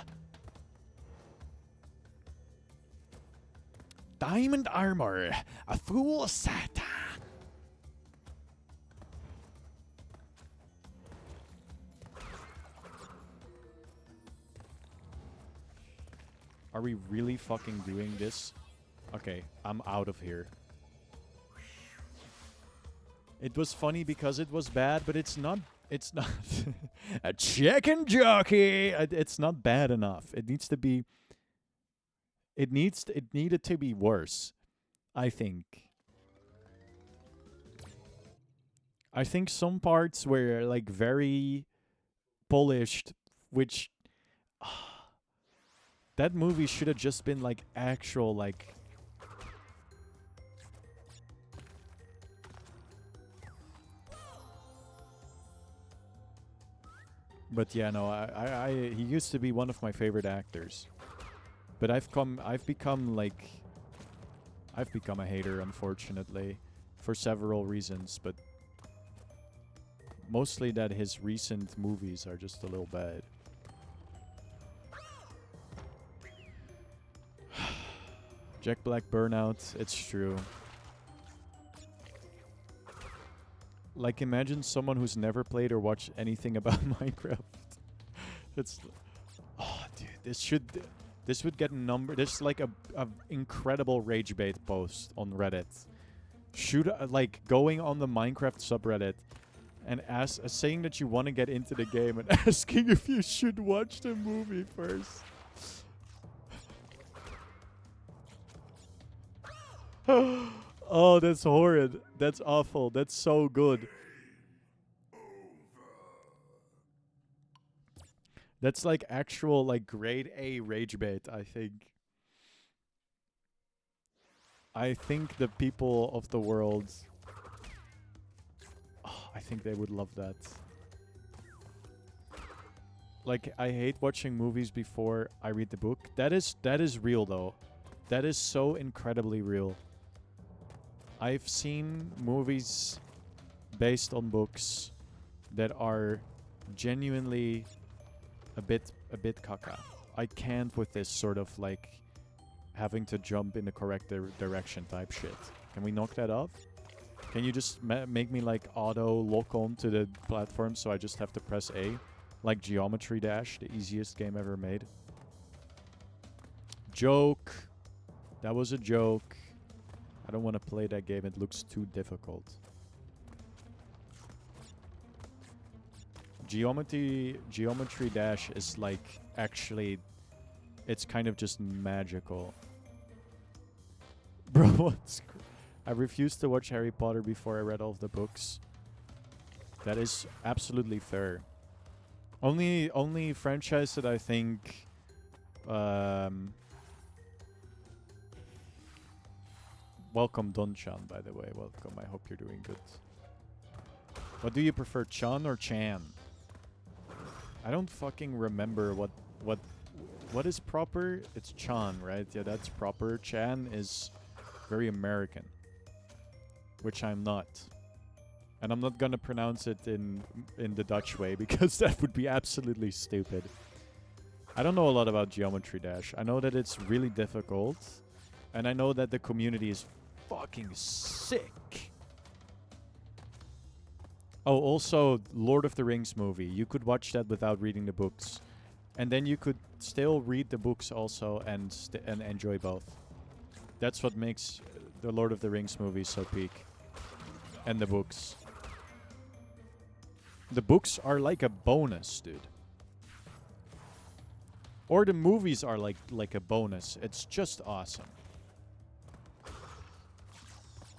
Diamond armor. A full set. Are we really fucking doing this? Okay, I'm out of here. It was funny because it was bad, but it's not... It's not... a chicken jockey! It's not bad enough. It needs to be... It needed to be worse, I think. I think some parts were, like, very polished, which... that movie should have just been, like, actual, like... But yeah, no, he used to be one of my favorite actors. But I've become a hater, unfortunately, for several reasons, but mostly that his recent movies are just a little bad. Jack Black burnout, it's true. Like, imagine someone who's never played or watched anything about Minecraft. It's, oh, dude, this would get number. This is like a incredible rage bait post on Reddit. Should like going on the Minecraft subreddit and saying that you want to get into the game and asking if you should watch the movie first. Oh, that's horrid. That's awful. That's so good. That's like actual like grade A rage bait, I think. I think the people of the world, oh, I think they would love that. Like, I hate watching movies before I read the book. That is real though. That is so incredibly real. I've seen movies based on books that are genuinely a bit caca. I can't with this sort of like having to jump in the correct direction type shit. Can we knock that off? Can you just make me like auto lock on to the platform so I just have to press A? Like Geometry Dash, the easiest game ever made. Joke. That was a joke. I don't want to play that game. It looks too difficult. Geometry Dash is like actually, it's kind of just magical. Bro, what's I refused to watch Harry Potter before I read all of the books. That is absolutely fair. Only franchise that I think welcome Don-chan, by the way. Welcome. I hope you're doing good. What do you prefer, Chan or Chan? I don't fucking remember what is proper. It's Chan, right? Yeah, that's proper. Chan is very American, which I'm not. And I'm not gonna pronounce it in the Dutch way because that would be absolutely stupid. I don't know a lot about Geometry Dash. I know that it's really difficult, and I know that the community is fucking sick. Oh, also, Lord of the Rings movie. You could watch that without reading the books. And then you could still read the books also and enjoy both. That's what makes the Lord of the Rings movie so peak. And the books. The books are like a bonus, dude. Or the movies are like a bonus. It's just awesome.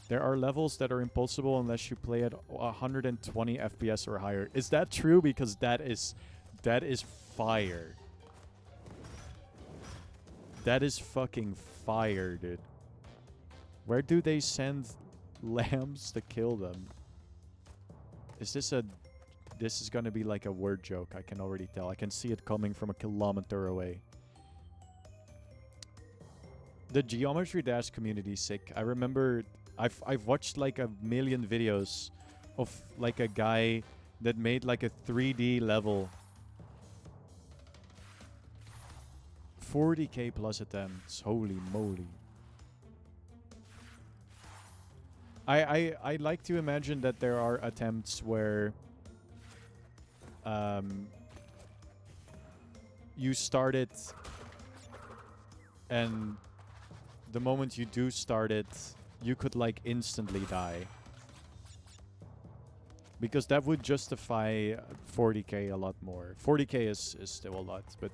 There are levels that are impossible unless you play at 120 FPS or higher. Is that true? Because that is fire. That is fucking fire, dude. Where do they send lambs to kill them? Is this a... This is gonna be like a word joke, I can already tell. I can see it coming from a kilometer away. The Geometry Dash community is sick. I remember... I've watched like a million videos of like a guy that made like a 3D level. 40k plus attempts. Holy moly. I like to imagine that there are attempts where you start it and the moment you do start it, you could like instantly die. Because that would justify 40k a lot more. 40k is still a lot, but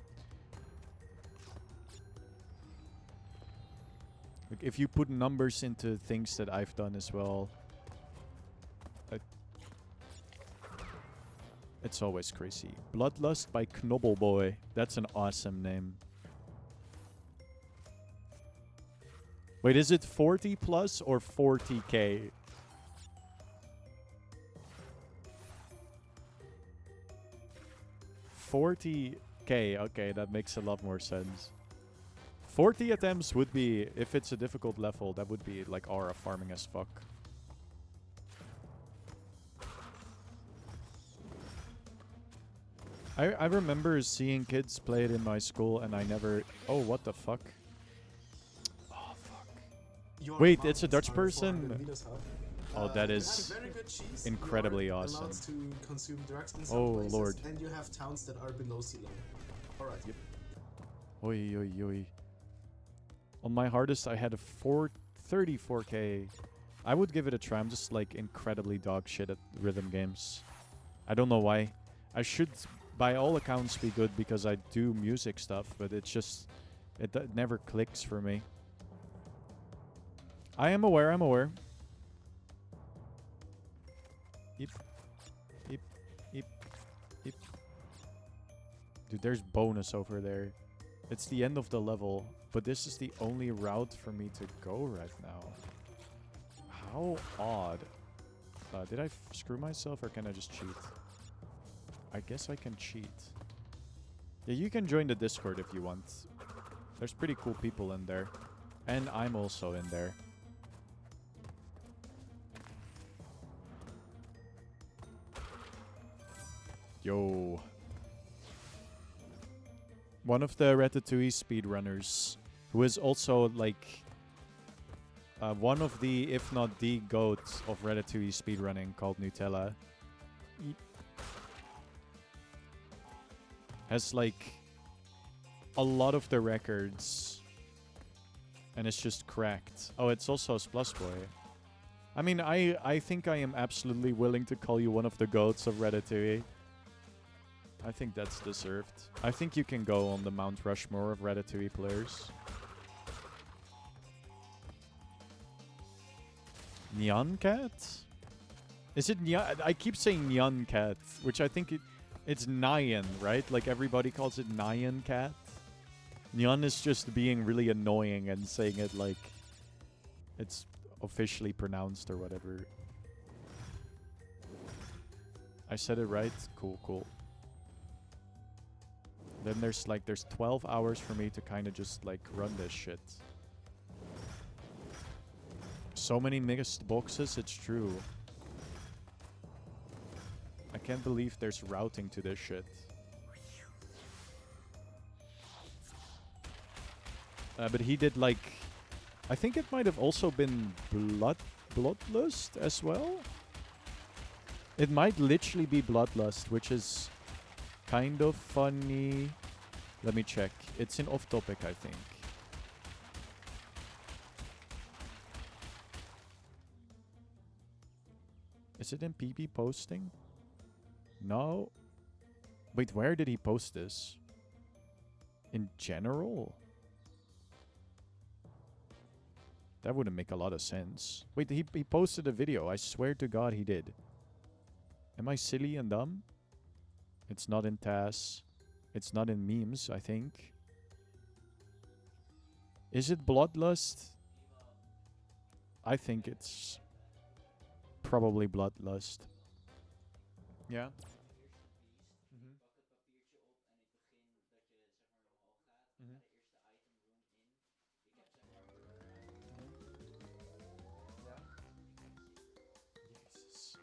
like if you put numbers into things that I've done as well, it's always crazy. Bloodlust by Knobbelboy. That's an awesome name. Wait, is it 40 plus or 40k? $40k, okay, that makes a lot more sense. 40 attempts would be, if it's a difficult level, that would be like aura farming as fuck. I remember seeing kids play it in my school and I never... Oh, what the fuck? Oh, fuck. Wait, it's a Dutch person? Oh, that You is have very good cheese. incredibly you are awesome. allowed to consume drugs in some Oh, places, Lord. and you have towns that are below sea level. Alright. Yep. Oi, oi, oi. On my hardest, I had a 34k. I would give it a try. I'm just like incredibly dog shit at rhythm games. I don't know why. I should, by all accounts, be good because I do music stuff, but it's just, it never clicks for me. I am aware, I'm aware. Yep. Yep. Yep. Yep. Dude, there's bonus over there. It's the end of the level, but this is the only route for me to go right now. How odd. Did I screw myself or can I just cheat? I guess I can cheat. Yeah, you can join the Discord if you want. There's pretty cool people in there. And I'm also in there. Yo. One of the Ratatouille speedrunners, who is also like one of the, if not the GOAT of Ratatouille speedrunning, called Nutella, has like a lot of the records, and it's just cracked. Oh, it's also Splash Boy. I mean, I think I am absolutely willing to call you one of the GOATs of Ratatouille. I think that's deserved. I think you can go on the Mount Rushmore of Ratatouille players. Nyan Cat? Is it Nyan? I keep saying Nyan Cat, which I think it's Nyan, right? Like everybody calls it Nyan Cat. Nyan is just being really annoying and saying it like it's officially pronounced or whatever. I said it right? Cool, cool. Then there's 12 hours for me to kind of just like run this shit. So many mixed boxes, it's true. I can't believe there's routing to this shit. But he did like, I think it might have also been Bloodlust as well. It might literally be Bloodlust, which is kind of funny. Let me check. It's in Off Topic, I think. Is it in PB posting? No. Wait, where did he post this? In general? That wouldn't make a lot of sense. Wait, he posted a video. I swear to God he did. Am I silly and dumb? It's not in TAS. It's not in memes, I think. Is it Bloodlust? I think it's probably Bloodlust. Yeah. Jesus.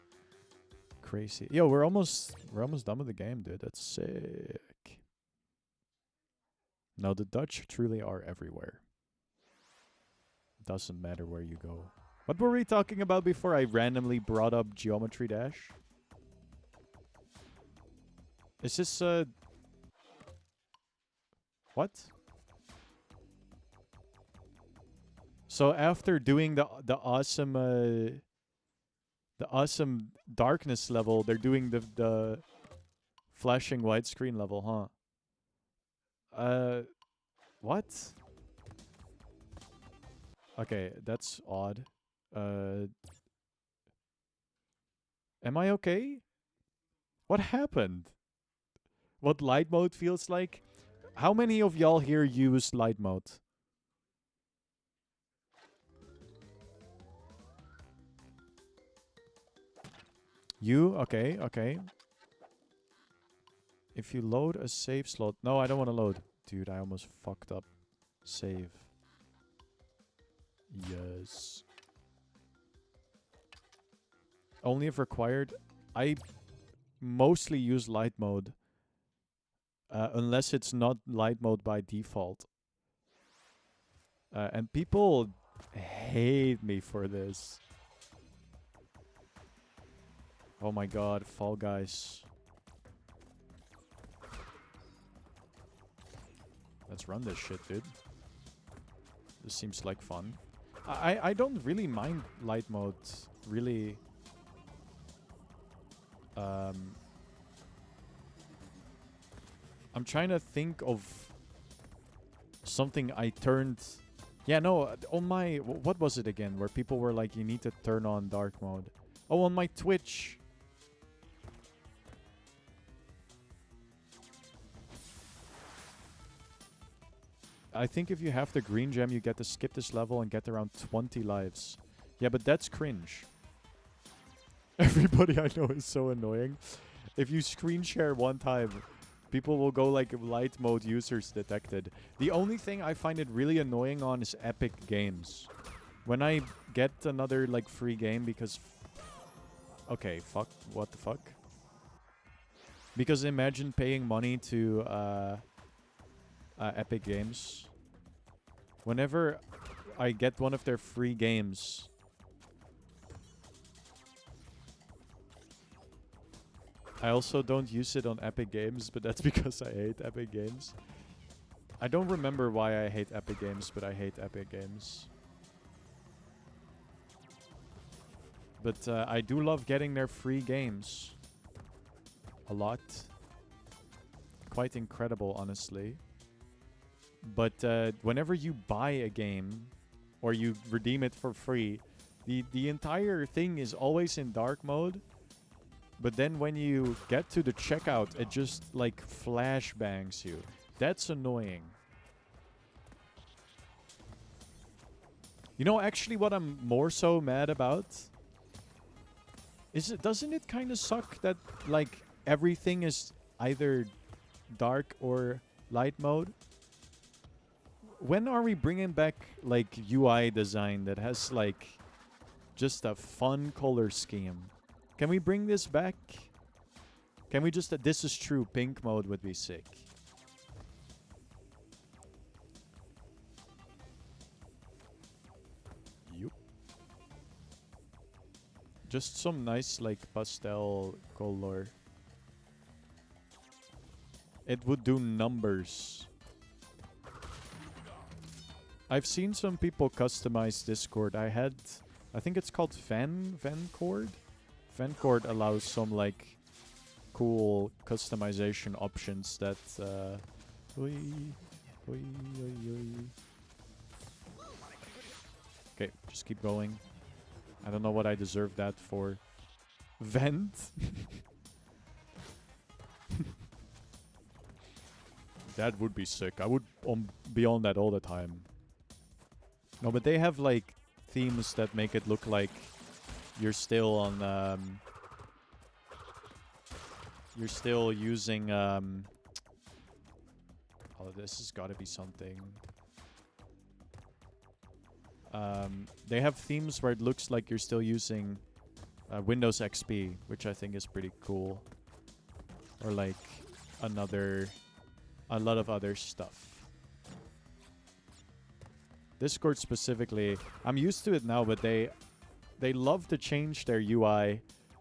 Crazy. Yo, we're almost done with the game, dude. That's sick. No, the Dutch truly are everywhere. Doesn't matter where you go. What were we talking about before I randomly brought up Geometry Dash? Is this what? So after doing the awesome darkness level, they're doing the flashing widescreen level, huh? What? Okay, that's odd. Am I okay? What happened? What light mode feels like? How many of y'all here use light mode? You? Okay, okay. If you load a save slot... No, I don't want to load. Dude, I almost fucked up. Save. Yes. Only if required. I mostly use light mode. Unless it's not light mode by default. And people hate me for this. Oh my god, Fall Guys. Let's run this shit, dude. This seems like fun. I don't really mind light mode, really. I'm trying to think of something I turned... Yeah, no, on my... What was it again? Where people were like, you need to turn on dark mode. Oh, on my Twitch. I think if you have the green gem, you get to skip this level and get around 20 lives. Yeah, but that's cringe. Everybody I know is so annoying. If you screen share one time, people will go like light mode users detected. The only thing I find it really annoying on is Epic Games. When I get another like free game because... Okay, fuck. What the fuck? Because imagine paying money to Epic Games. Whenever I get one of their free games... I also don't use it on Epic Games, but that's because I hate Epic Games. I don't remember why I hate Epic Games, but I hate Epic Games. But I do love getting their free games. A lot. Quite incredible, honestly. But whenever you buy a game, or you redeem it for free, the entire thing is always in dark mode. But then when you get to the checkout, it just like flashbangs you. That's annoying. You know, actually what I'm more so mad about is doesn't it kind of suck that like everything is either dark or light mode? When are we bringing back like UI design that has like just a fun color scheme? Can we bring this back? Can we just... this is true. Pink mode would be sick. Yup. Just some nice, like, pastel color. It would do numbers. I've seen some people customize Discord. I think it's called Vancord? Vancord allows some like cool customization options that okay, just keep going. I don't know what I deserve that for. Vent? That would be sick. I would be on that all the time. No, but they have like themes that make it look like you're still on, you're still using, oh, this has got to be something. They have themes where it looks like you're still using Windows XP, which I think is pretty cool. Or like a lot of other stuff. Discord specifically, I'm used to it now, but they love to change their UI,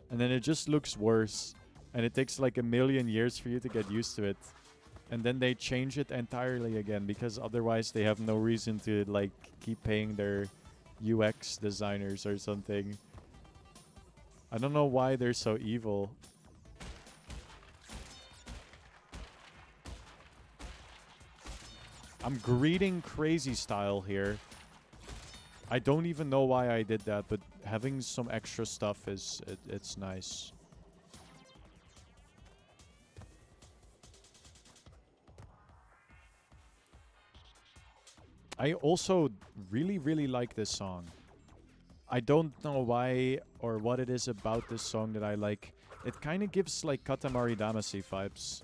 and then it just looks worse, and it takes like a million years for you to get used to it, and then they change it entirely again because otherwise they have no reason to like keep paying their UX designers or something. I don't know why they're so evil. I'm greeting crazy style here. I don't even know why I did that, but having some extra stuff it's nice. I also really, really like this song. I don't know why or what it is about this song that I like. It kind of gives like Katamari Damacy vibes.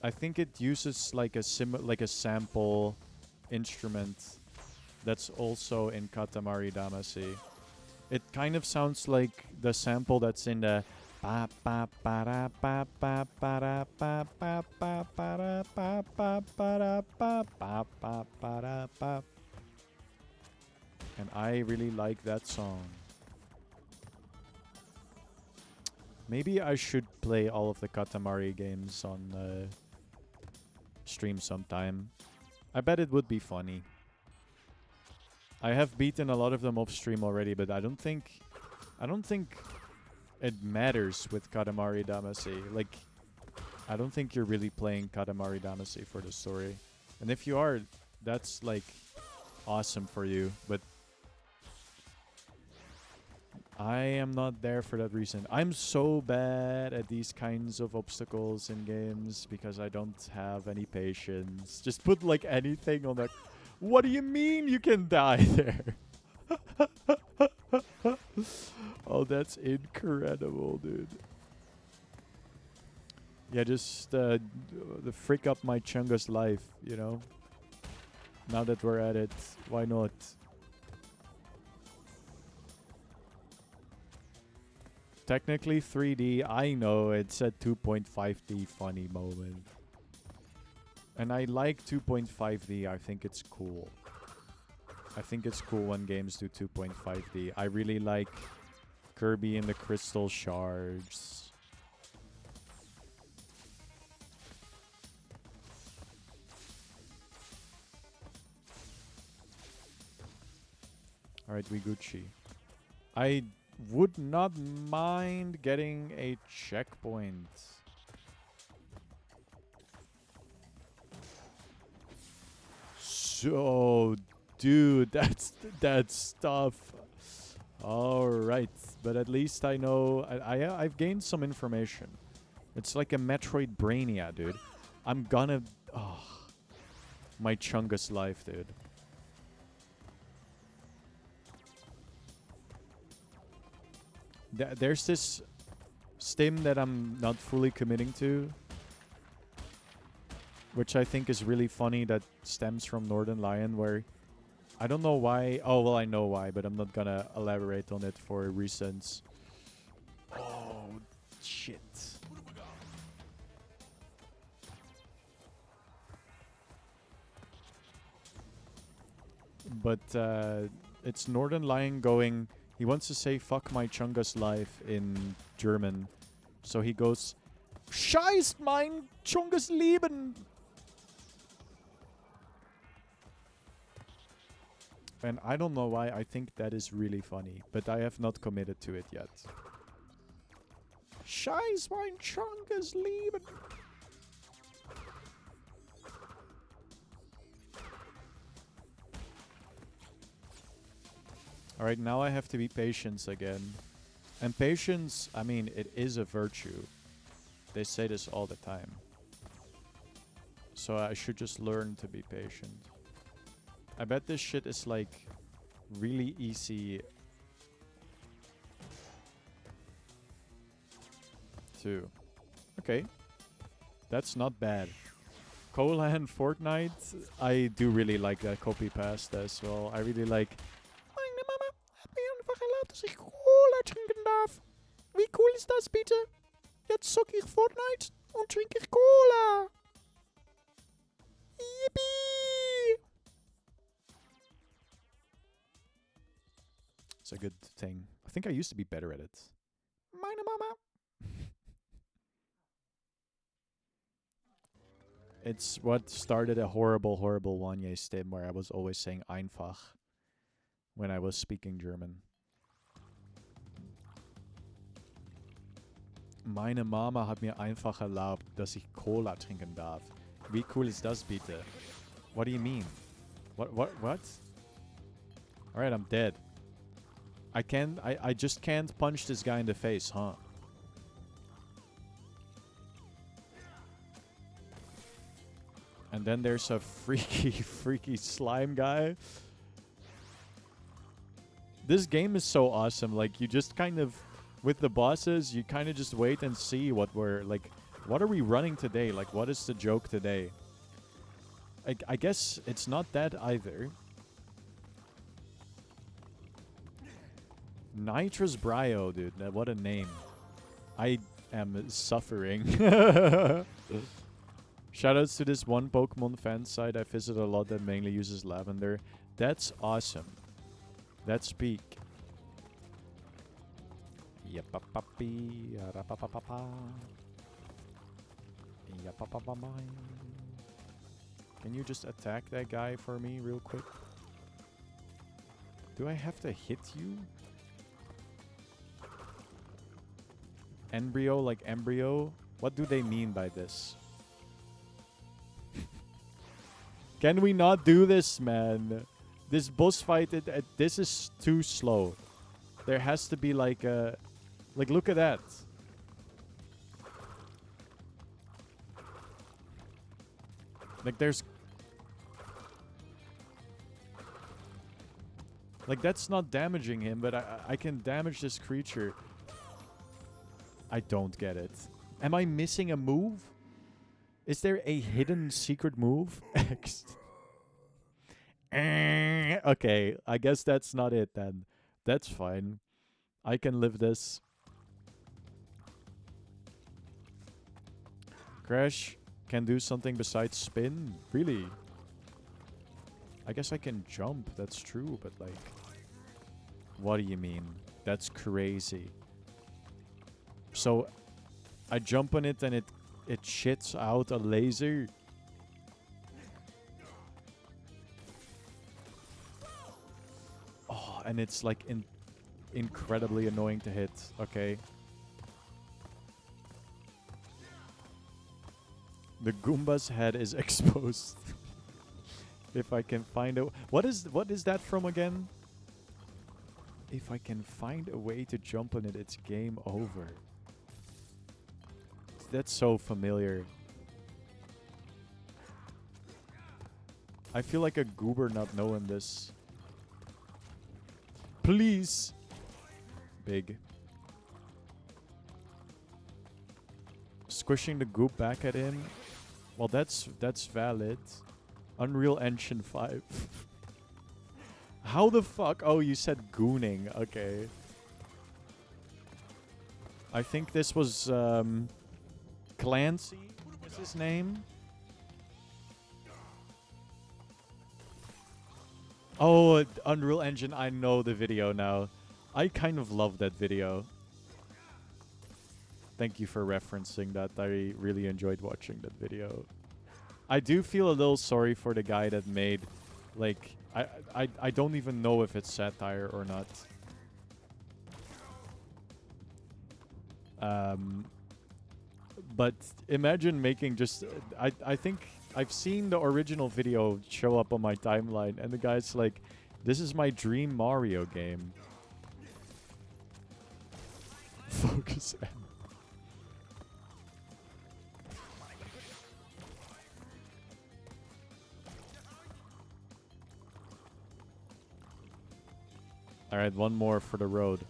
I think it uses like a sample instrument that's also in Katamari Damacy. It kind of sounds like the sample that's in the and I really like that song. Maybe I should play all of the Katamari games on stream sometime. I bet it would be funny. I have beaten a lot of them off stream already, but I don't think it matters with Katamari Damacy. Like, I don't think you're really playing Katamari Damacy for the story. And if you are, that's like awesome for you, but I am not there for that reason. I'm so bad at these kinds of obstacles in games because I don't have any patience. Just put like anything on that. What do you mean you can die there? Oh, that's incredible, dude. Yeah, just the frick up my Chungus life, you know? Now that we're at it, why not? Technically 3D, I know it's a 2.5D funny moment. And I like 2.5D, I think it's cool. I think it's cool when games do 2.5D. I really like Kirby and the Crystal Shards. Alright, we Gucci. I would not mind getting a checkpoint. So, dude, that's tough. All right, but at least I know I've gained some information. It's like a Metroid Brainia, dude. I'm gonna my Chungus life, dude. There's this stim that I'm not fully committing to, which I think is really funny, that stems from Northern Lion, where I don't know why. Oh, well, I know why, but I'm not gonna elaborate on it for reasons. Oh, shit. But it's Northern Lion going... He wants to say "fuck my Chungus life" in German. So he goes, "Scheiß mein Chungus Leben!" And I don't know why, I think that is really funny. But I have not committed to it yet. Scheiß mein Chungus Leben! Alright, now I have to be patient again. And patience, I mean, it is a virtue. They say this all the time. So I should just learn to be patient. I bet this shit is like really easy too. Okay. That's not bad. Cola and Fortnite, I do really like that copy pasta as well. I really like... Meine Mama hat mir einfach erlaubt, dass ich Cola trinken darf. Wie cool ist das bitte? Jetzt zocke ich Fortnite und trinke ich Cola. Yippee! It's a good thing. I think I used to be better at it. Meine Mama. It's what started a horrible, horrible one-year stim where I was always saying einfach when I was speaking German. Meine Mama hat mir einfach erlaubt, dass ich Cola trinken darf. Wie cool ist das bitte? What do you mean? What? Alright, I'm dead. I just can't punch this guy in the face, huh? And then there's a freaky slime guy. This game is so awesome. Like, you just kind of, with the bosses, you kind of just wait and see what we're, like, what are we running today? Like, what is the joke today? I guess it's not that either. Nitrous Brio, dude. What a name. I am suffering. Shoutouts to this one Pokemon fan site I visit a lot that mainly uses lavender. That's awesome. That's peak. Yapapapi, yarapapapa. Yapapapamai. Can you just attack that guy for me real quick? Do I have to hit you? Embryo like embryo? What do they mean by this? Can we not do this, man? This boss fight, this is too slow. There has to be like a... Like, look at that. Like, there's... Like, that's not damaging him, but I can damage this creature. I don't get it. Am I missing a move? Is there a hidden secret move? Okay, I guess that's not it then. That's fine. I can live this. Crash can do something besides spin? Really? I guess I can jump, that's true, but like... What do you mean? That's crazy. So, I jump on it and it shits out a laser? Oh, and it's like incredibly annoying to hit. Okay. The Goomba's head is exposed. If I can find a... What is that from again? If I can find a way to jump on it, it's game over. That's so familiar. I feel like a goober not knowing this. Please! Big. Squishing the goop back at him. Well, that's valid. Unreal Engine 5. How the fuck? Oh, you said gooning. Okay. I think this was Clancy was his name. Oh, Unreal Engine. I know the video now. I kind of love that video. Thank you for referencing that. I really enjoyed watching that video. I do feel a little sorry for the guy that made, like, I don't even know if it's satire or not. But imagine making just... I think I've seen the original video show up on my timeline, and the guy's like, this is my dream Mario game. Focus M. Alright, one more for the road.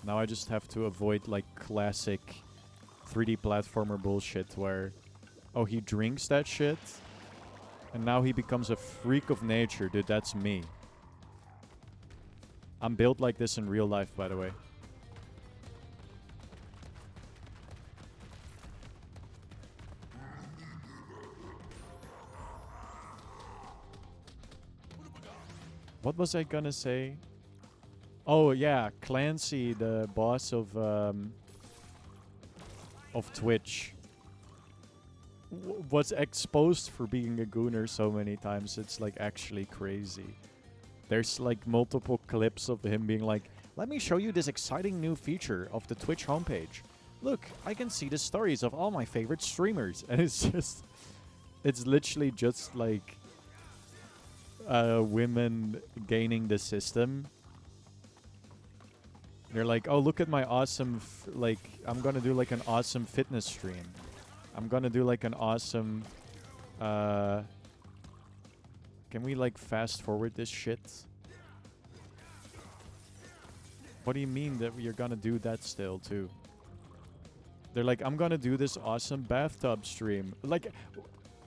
Now I just have to avoid, like, classic 3D platformer bullshit where... Oh, he drinks that shit? And now he becomes a freak of nature. Dude, that's me. I'm built like this in real life, by the way. What was I gonna say? Oh yeah, Clancy, the boss of Twitch, was exposed for being a gooner so many times. It's like actually crazy. There's like multiple clips of him being like, "Let me show you this exciting new feature of the Twitch homepage. Look, I can see the stories of all my favorite streamers," and it's literally just like. Women gaining the system. They're like, oh, look at my awesome, like, I'm gonna do like an awesome fitness stream. I'm gonna do like an awesome, can we like fast forward this shit? What do you mean that you're gonna do that still too? They're like, I'm gonna do this awesome bathtub stream. Like,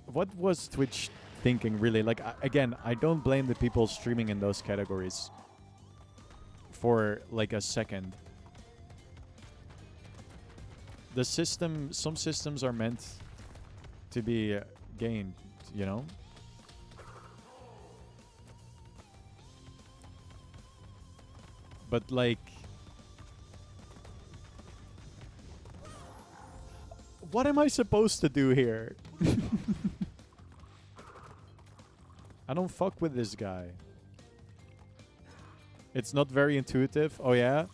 what was Twitch thinking, really? Like, again, I don't blame the people streaming in those categories for like a second. The system, some systems are meant to be gained, you know? But like, what am I supposed to do here? I don't fuck with this guy. It's not very intuitive. Oh yeah?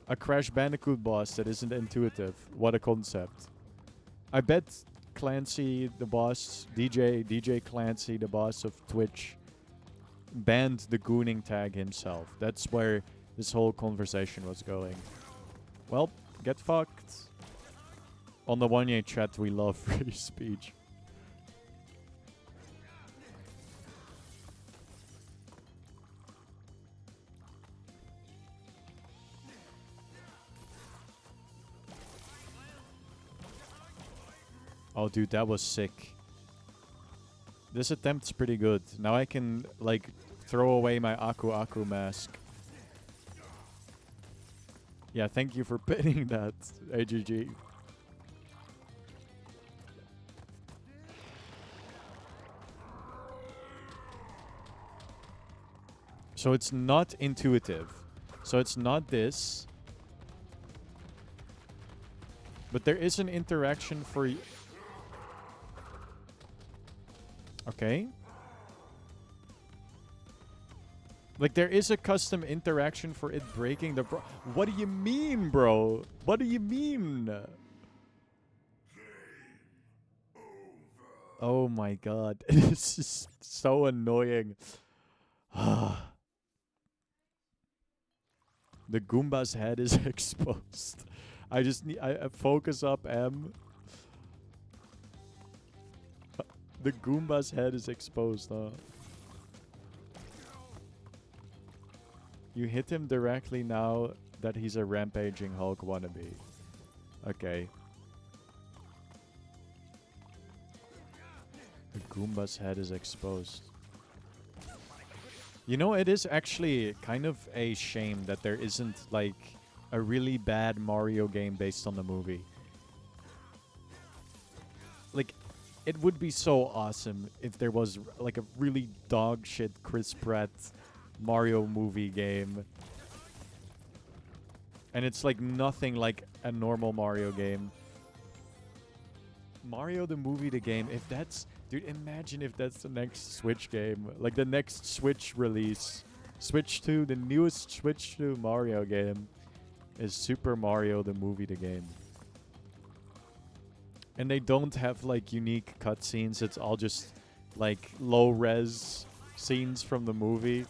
A Crash Bandicoot boss that isn't intuitive. What a concept. I bet Clancy, the boss, DJ Clancy, the boss of Twitch, banned the gooning tag himself. That's where this whole conversation was going. Well, get fucked. On the 1A chat, we love free speech. Oh, dude, that was sick. This attempt's pretty good. Now I can, like, throw away my Aku Aku mask. Yeah, thank you for pinning that, AGG. So it's not intuitive. So it's not this. But there is an interaction for... Okay. Like, there is a custom interaction for it breaking the... What do you mean, bro? What do you mean? Oh my god. This is so annoying. The Goomba's head is exposed. I just need... I focus up, M. The Goomba's head is exposed, huh? You hit him directly now that he's a rampaging Hulk wannabe. Okay. The Goomba's head is exposed. You know, it is actually kind of a shame that there isn't, like, a really bad Mario game based on the movie. Like, it would be so awesome if there was, like, a really dog shit Chris Pratt Mario movie game. And it's, like, nothing like a normal Mario game. Mario the movie, the game, if that's... Dude, imagine if that's the next Switch game. Like, the next Switch release. Switch 2, the newest Switch 2 Mario game is Super Mario the movie, the game. And they don't have, like, unique cutscenes. It's all just, like, low-res scenes from the movie.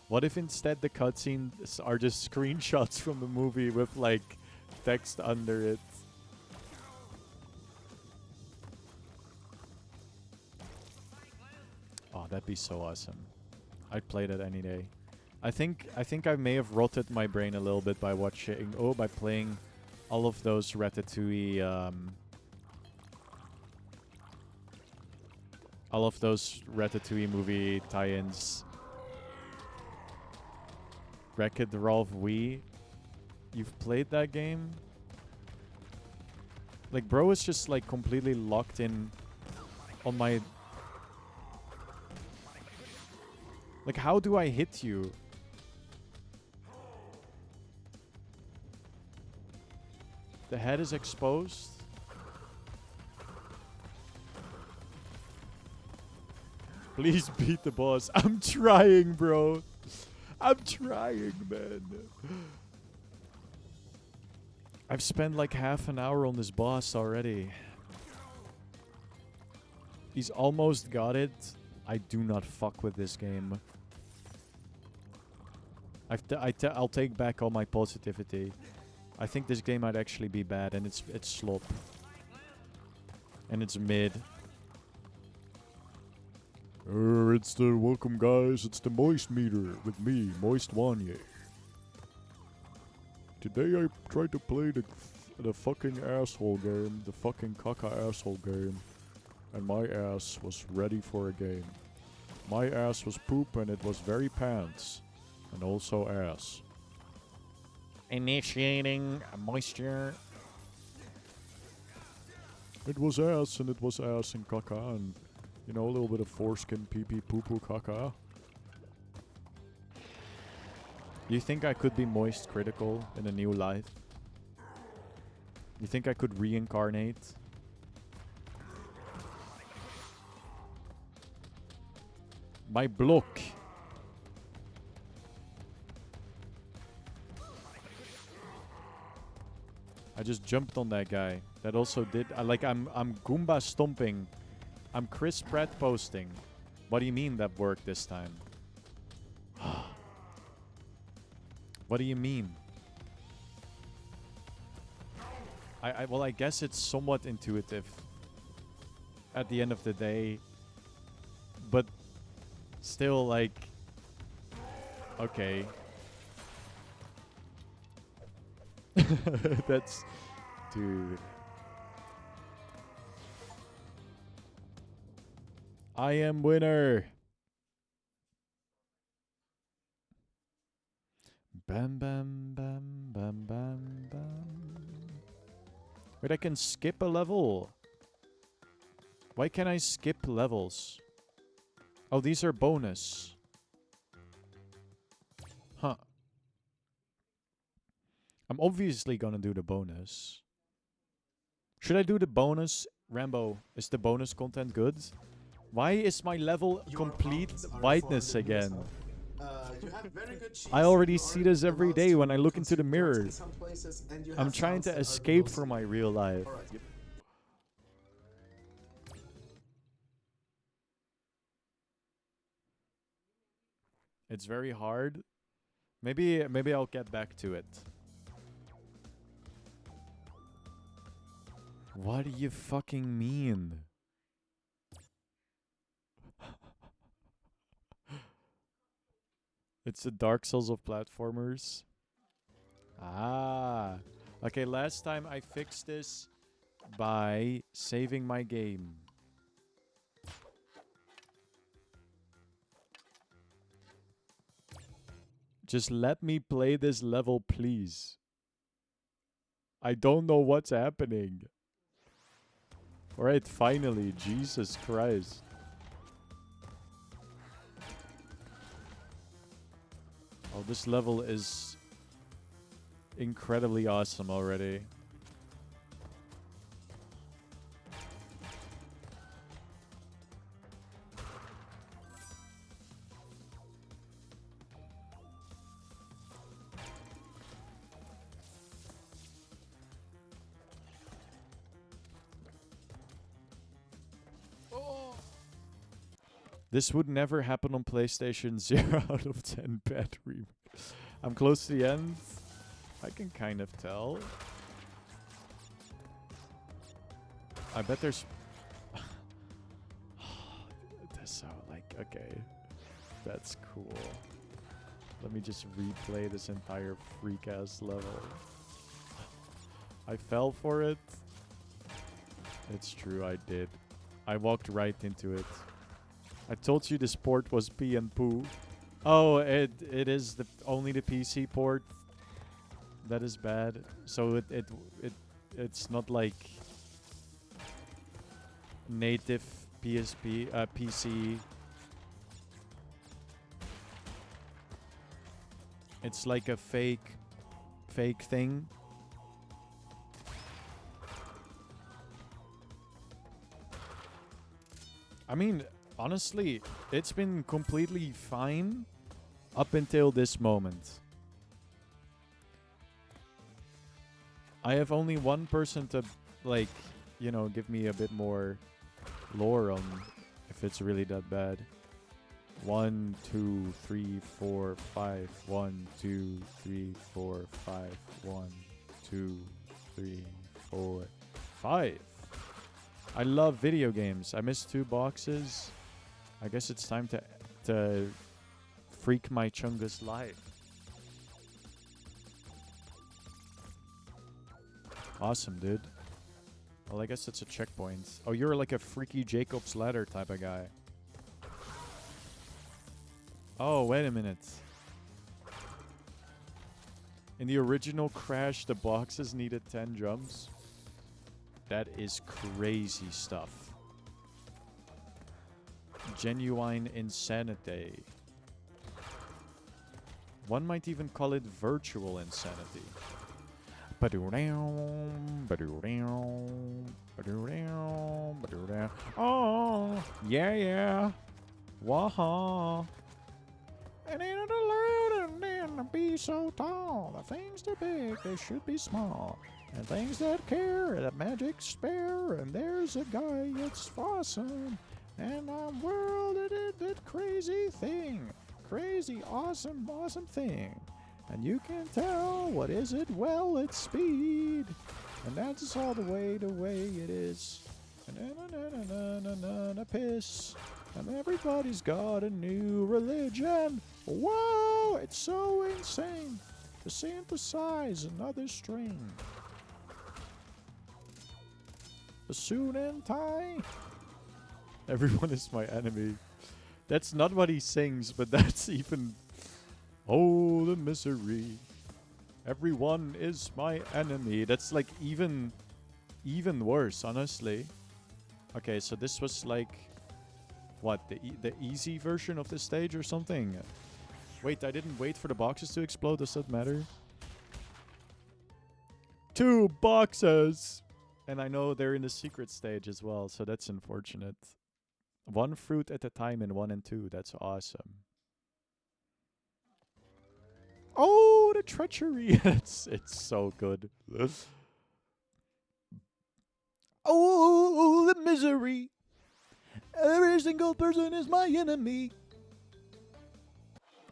What if instead the cutscenes are just screenshots from the movie with, like, text under it? Oh, that'd be so awesome. I'd play that any day. I think I may have rotted my brain a little bit by watching... Oh, by playing all of those Ratatouille... all of those Ratatouille movie tie-ins. Wreck-It Ralph Wii. You've played that game? Like, bro is just, like, completely locked in on my... Like, how do I hit you? The head is exposed. Please beat the boss. I'm trying, bro. I'm trying, man. I've spent like half an hour on this boss already. He's almost got it. I do not fuck with this game. I'll take back all my positivity. I think this game might actually be bad, and it's slop. And it's mid. It's the welcome guys, it's the Moist Meter with me, Moist Wanye. Today I tried to play the fucking asshole game, the fucking caca asshole game, and my ass was ready for a game. My ass was poop and it was very pants, and also ass. Initiating moisture. It was ass and caca and, you know, a little bit of foreskin, pee pee, poo poo, caca. You think I could be moist critical in a new life? You think I could reincarnate? My block. I just jumped on that guy. That also did. I'm Goomba stomping. I'm Chris Pratt posting. What do you mean that worked this time? What do you mean? Well, I guess it's somewhat intuitive at the end of the day. But still, like, okay. That's, dude. I am winner. Bam, bam, bam, bam, bam, bam. Wait, I can skip a level. Why can't I skip levels? Oh, these are bonus. Huh. I'm obviously gonna do the bonus. Should I do the bonus? Rambo, is the bonus content good? Why is my level complete whiteness again? You have very good cheese. I already see this every day when I look into the mirror. I'm trying to escape from my real life. It's very hard. Maybe I'll get back to it. What do you fucking mean? It's the Dark Souls of platformers. Ah. Okay, last time I fixed this by saving my game. Just let me play this level, please. I don't know what's happening. Alright, finally. Jesus Christ. Oh, this level is incredibly awesome already. This would never happen on PlayStation. 0 out of 10 bad remake. I'm close to the end. I can kind of tell. I bet there's... That's so, like, okay. That's cool. Let me just replay this entire freak-ass level. I fell for it. It's true, I did. I walked right into it. I told you this port was pee and poo. Oh, it is only the PC port. That is bad. So it's not like native PC. It's like a fake thing. I mean, honestly, it's been completely fine up until this moment. I have only one person to, like, you know, give me a bit more lore on if it's really that bad. 1, 2, 3, 4, 5. 1, 2, 3, 4, 5. 1, 2, 3, 4, 5. I love video games. I missed 2 boxes. I guess it's time to freak my Chungus life. Awesome, dude. Well, I guess it's a checkpoint. Oh, you're like a freaky Jacob's Ladder type of guy. Oh, wait a minute. In the original Crash, the boxes needed 10 jumps. That is crazy stuff. Genuine insanity. One might even call it virtual insanity. Oh, yeah. Waha. And ain't to be so tall. The things too big, they should be small. And things that care, that magic spare. And there's a guy, it's awesome. And the world did that crazy thing. Crazy, awesome thing. And you can tell, what is it? Well, it's speed. And that's all the way it is. And piss. And everybody's got a new religion. Whoa, it's so insane to synthesize another string. Bassoon and tie. Everyone is my enemy. That's not what he sings, but that's even... Oh, the misery. Everyone is my enemy. That's like even worse, honestly. Okay, so this was like... What, the easy version of the stage or something? Wait, I didn't wait for the boxes to explode. Does that matter? 2 boxes! And I know they're in the secret stage as well, so that's unfortunate. 1 fruit at a time in 1 and 2. That's awesome. Oh, the treachery! it's so good. Oh, the misery! Every single person is my enemy.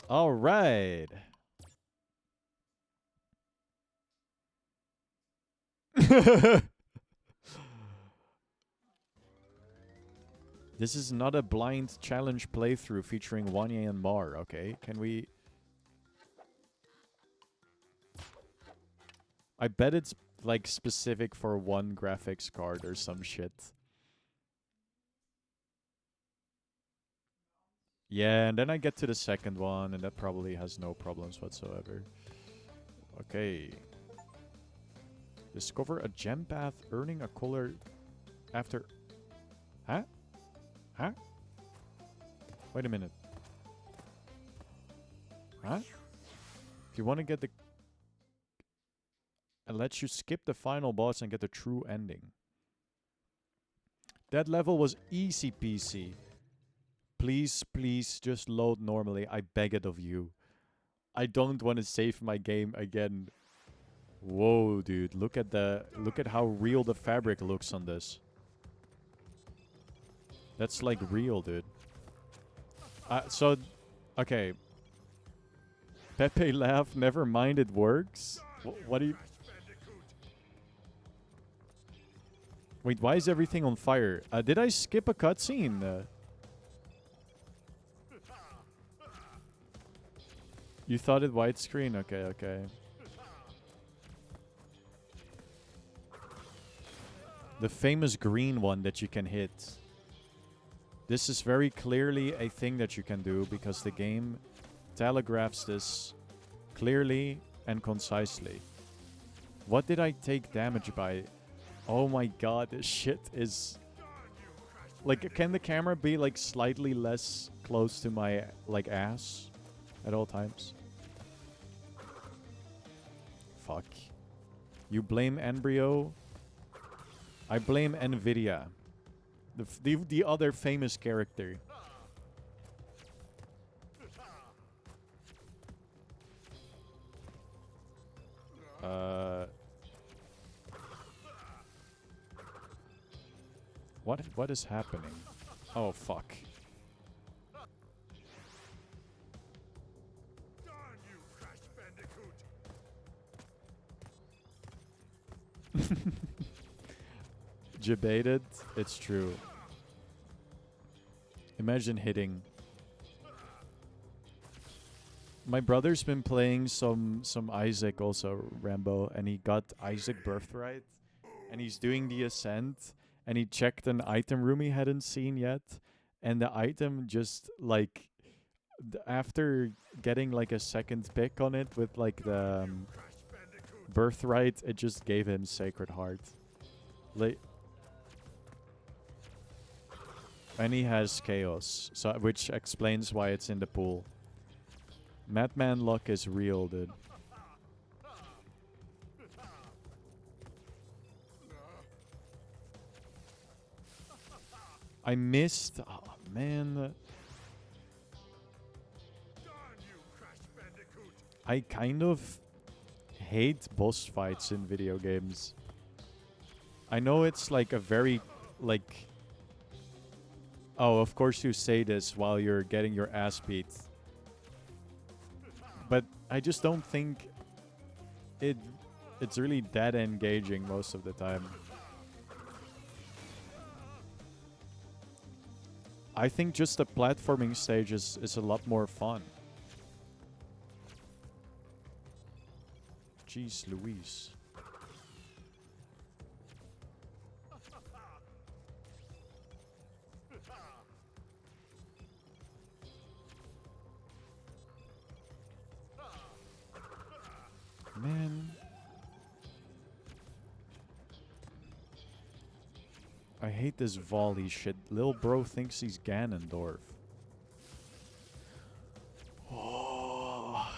All right. This is not a blind challenge playthrough featuring Wanye and Mar, okay? Can we... I bet it's like specific for one graphics card or some shit. Yeah, and then I get to the second one, and that probably has no problems whatsoever. Okay. Discover a gem path, earning a color after... Huh? Huh? Wait a minute. Huh? If you want to get the... It lets you skip the final boss and get the true ending. That level was easy peasy. Please, please, just load normally. I beg it of you. I don't want to save my game again. Whoa, dude. Look at how real the fabric looks on this. That's like real, dude. Okay. Pepe laugh, never mind, it works. What do you... Wait, why is everything on fire? Did I skip a cutscene? You thought it widescreen? Okay, okay. The famous green one that you can hit. This is very clearly a thing that you can do because the game telegraphs this clearly and concisely. What did I take damage by? Oh my god, this shit is... Like, can the camera be like slightly less close to my like ass at all times? Fuck. You blame Embryo? I blame Nvidia. The other famous character. What is happening? Oh fuck. Darn you, Cashew Bandicoot! Debated. It's true. Imagine hitting. My brother's been playing some Isaac also, Rambo, and he got Isaac Birthright, and he's doing the Ascent, and he checked an item room he hadn't seen yet, and the item just like after getting like a second pick on it with like the Birthright, it just gave him Sacred Heart. Like, and he has chaos, so which explains why it's in the pool. Madman luck is real, dude. I missed. Oh man, Darn you, Crash Bandicoot! I kind of hate boss fights in video games. I know it's like a very like. Oh, of course you say this while you're getting your ass beat. But I just don't think it's really that engaging most of the time. I think just the platforming stage is a lot more fun. Jeez Louise. Man. I hate this volley shit. Lil bro thinks he's Ganondorf. Oh.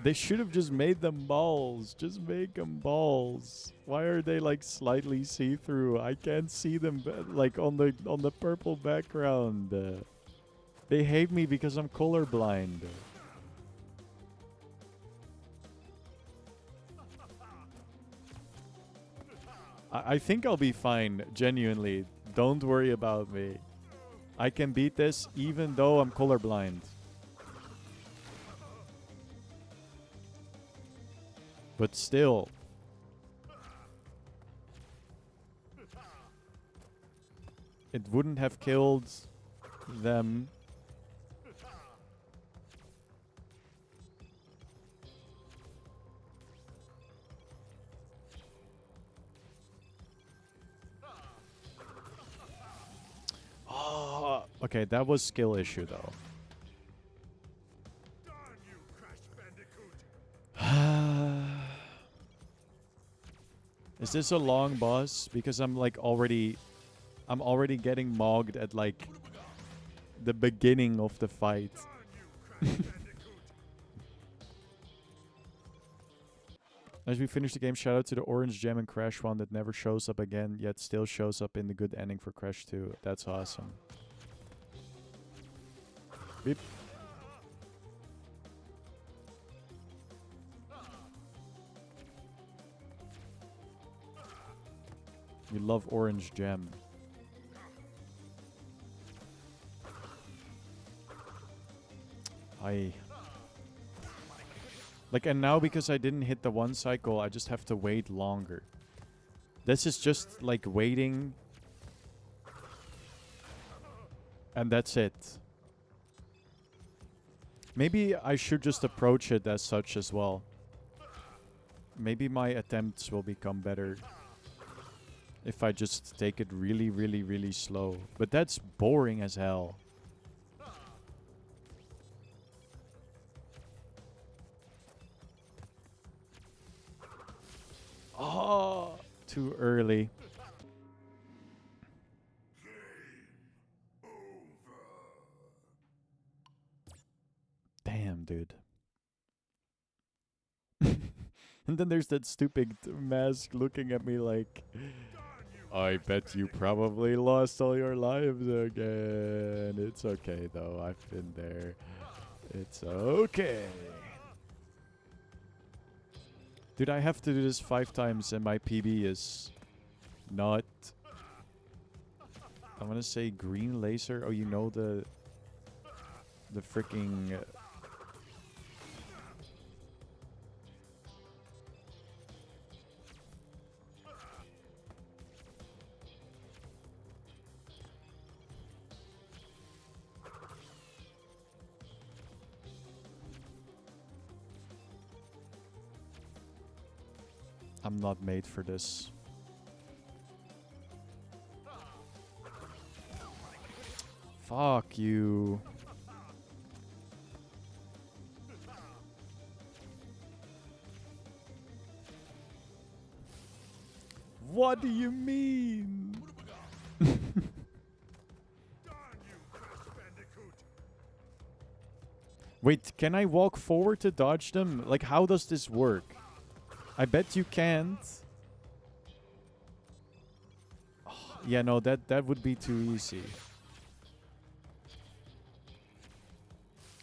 They should have just made them balls. Just make them balls. Why are they like slightly see-through? I can't see them like on the purple background. They hate me because I'm colorblind. I think I'll be fine, genuinely. Don't worry about me. I can beat this even though I'm colorblind. But still. It wouldn't have killed them. Oh, okay, that was skill issue though. Darn you, Crash Bandicoot! Is this a long boss? Because I'm like already getting mogged at like the beginning of the fight. Darn you, Crash Bandicoot! As we finish the game, shout out to the orange gem in Crash 1 that never shows up again, yet still shows up in the good ending for Crash 2. That's awesome. Beep. You love orange gem. Like, and now because I didn't hit the one cycle, I just have to wait longer. This is just like waiting. And that's it. Maybe I should just approach it as such as well. Maybe my attempts will become better if I just take it really, really, really slow. But that's boring as hell. Oh, too early. Damn, dude. And then there's that stupid mask looking at me like, I bet you probably lost all your lives again. It's okay, though. I've been there. It's okay. Dude, I have to do this 5 times and my PB is not... I want to say green laser. Oh, you know the freaking... I'm not made for this. Fuck you. What do you mean? Darn you, Crash Bandicoot! Wait, can I walk forward to dodge them? Like, how does this work? I bet you can't. Oh, yeah, no, that would be too easy.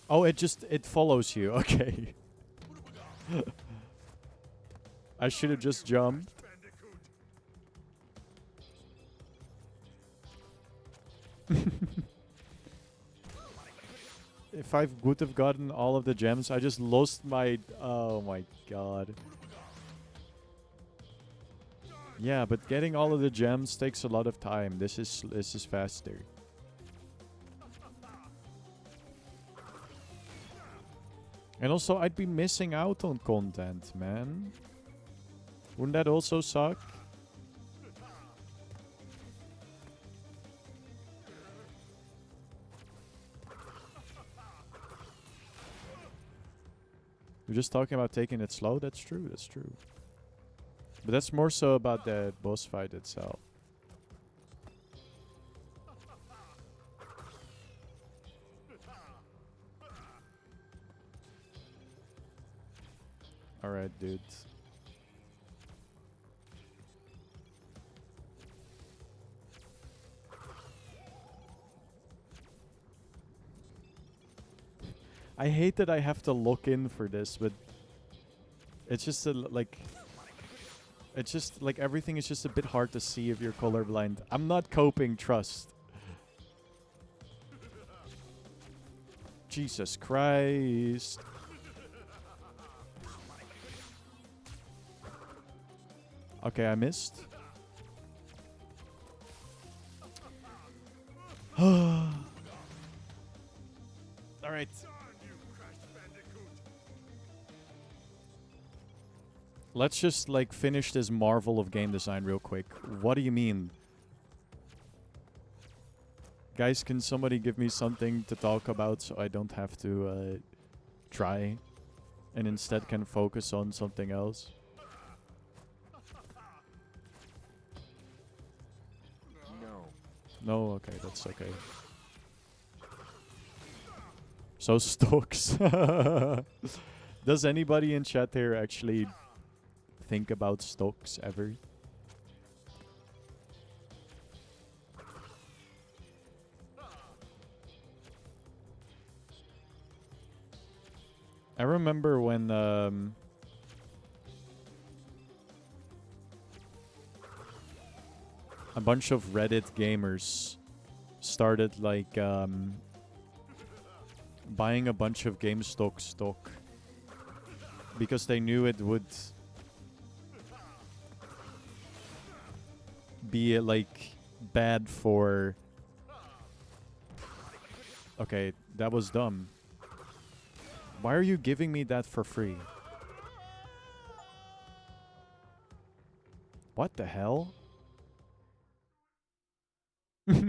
Oh, it follows you. Okay. I should have just jumped. If I would have gotten all of the gems, I just lost my... Oh my god. Yeah, but getting all of the gems takes a lot of time. This is faster. And also, I'd be missing out on content, man. Wouldn't that also suck? We're just talking about taking it slow. That's true. That's true. But that's more so about the boss fight itself. Alright, dude. I hate that I have to look in for this, but it's just like... It's just like everything is just a bit hard to see if you're colorblind. I'm not coping, trust. Jesus Christ. Okay, I missed. Alright. Let's just, like, finish this marvel of game design real quick. What do you mean? Guys, can somebody give me something to talk about so I don't have to try and instead can focus on something else? No, okay, that's okay. So stocks. Does anybody in chat here actually think about stocks ever? I remember when a bunch of Reddit gamers started like buying a bunch of GameStop stock because they knew it would be like bad for... Okay, that was dumb. Why are you giving me that for free? What the hell?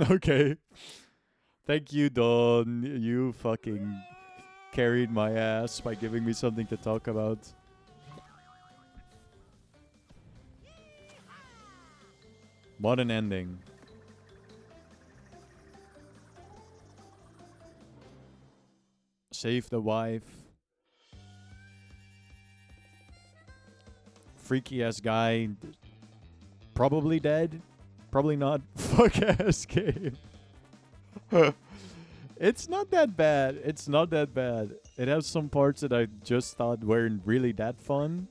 Okay. Thank you, Don. You fucking carried my ass by giving me something to talk about. What an ending. Save the wife. Freaky ass guy. Probably dead. Probably not. Fuck ass game. It's not that bad. It's not that bad. It has some parts that I just thought weren't really that fun.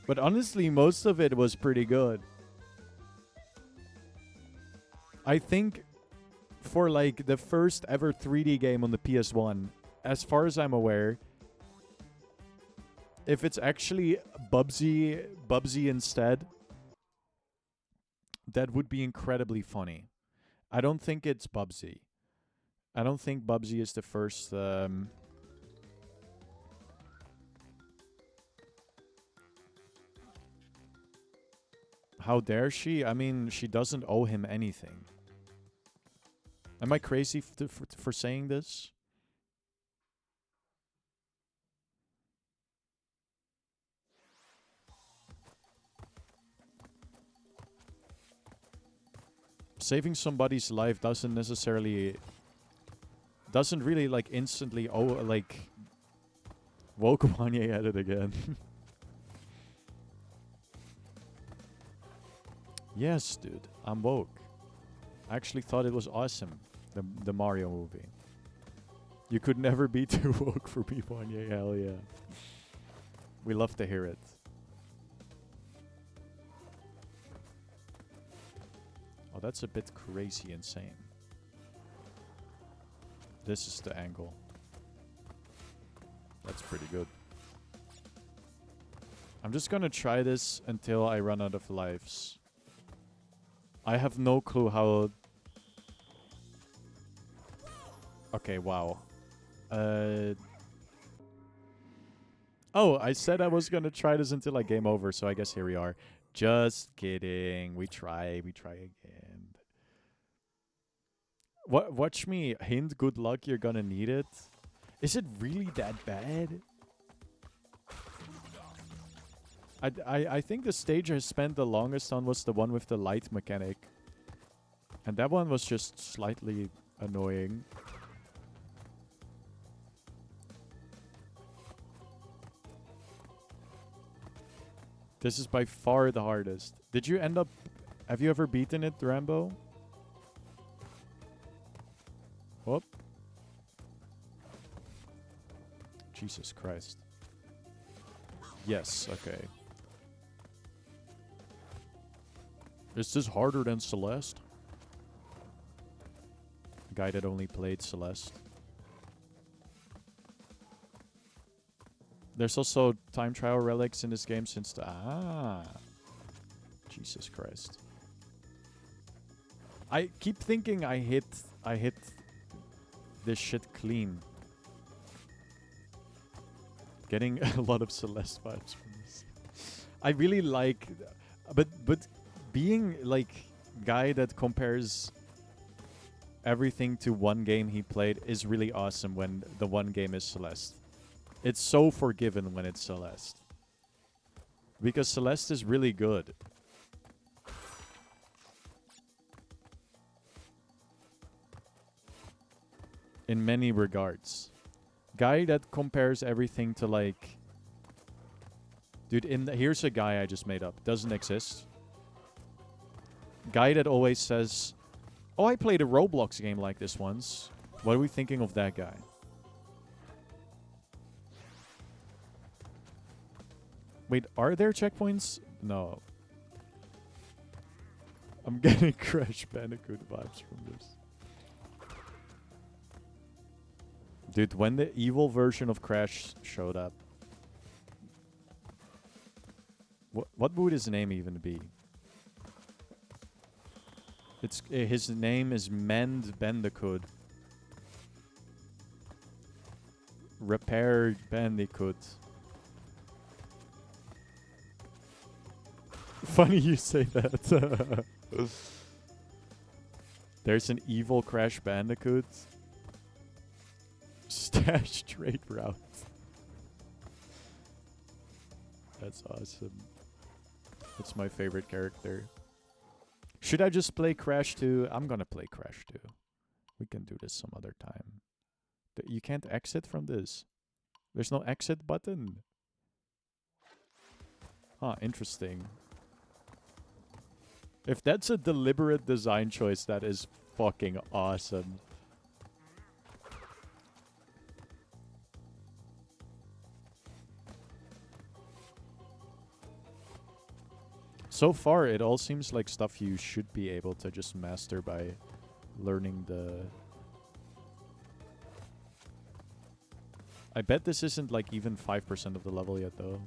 But honestly, most of it was pretty good. I think for like the first ever 3D game on the PS1, as far as I'm aware, if it's actually Bubsy instead, that would be incredibly funny. I don't think it's Bubsy. I don't think Bubsy is the first... How dare she? I mean, she doesn't owe him anything. Am I crazy for saying this? saving somebody's life doesn't really like instantly like woke Wanye at it again. Yes, dude, I'm woke. I actually thought it was awesome, the Mario movie. You could never be too woke for P1, hell yeah. We love to hear it. Oh, that's a bit crazy insane. This is the angle. That's pretty good. I'm just gonna try this until I run out of lives. I have no clue how... Okay, wow. Oh, I said I was gonna try this until I game over, so I guess here we are. Just kidding. We try again. Watch me hint good luck, you're gonna need it. Is it really that bad? I think the stage I spent the longest on was the one with the light mechanic. And that one was just slightly annoying. This is by far the hardest. Did you end up... Have you ever beaten it, Rambo? Whoop. Jesus Christ. Yes, okay. Is this harder than Celeste? Guy that only played Celeste. There's also time trial relics in this game since the... Ah. Jesus Christ. I keep thinking I hit this shit clean. Getting a lot of Celeste vibes from this. I really like... But being like guy that compares everything to one game he played is really awesome when the one game is Celeste. It's so forgiven when it's Celeste. Because Celeste is really good. In many regards. Guy that compares everything to like... Dude, here's a guy I just made up. Doesn't exist. Guy that always says, oh, I played a Roblox game like this once. What are we thinking of that guy? Wait, are there checkpoints? No. I'm getting Crash Bandicoot vibes from this. Dude, when the evil version of Crash showed up... What would his name even be? It's his name is Mend Bandicoot. Repair Bandicoot. Funny you say that. There's an evil Crash Bandicoot. Stash trade route. That's awesome. That's my favorite character. Should I just play Crash 2? I'm gonna play Crash 2. We can do this some other time. You can't exit from this. There's no exit button. Huh, interesting. If that's a deliberate design choice, that is fucking awesome. So far, it all seems like stuff you should be able to just master by learning the... I bet this isn't like even 5% of the level yet, though.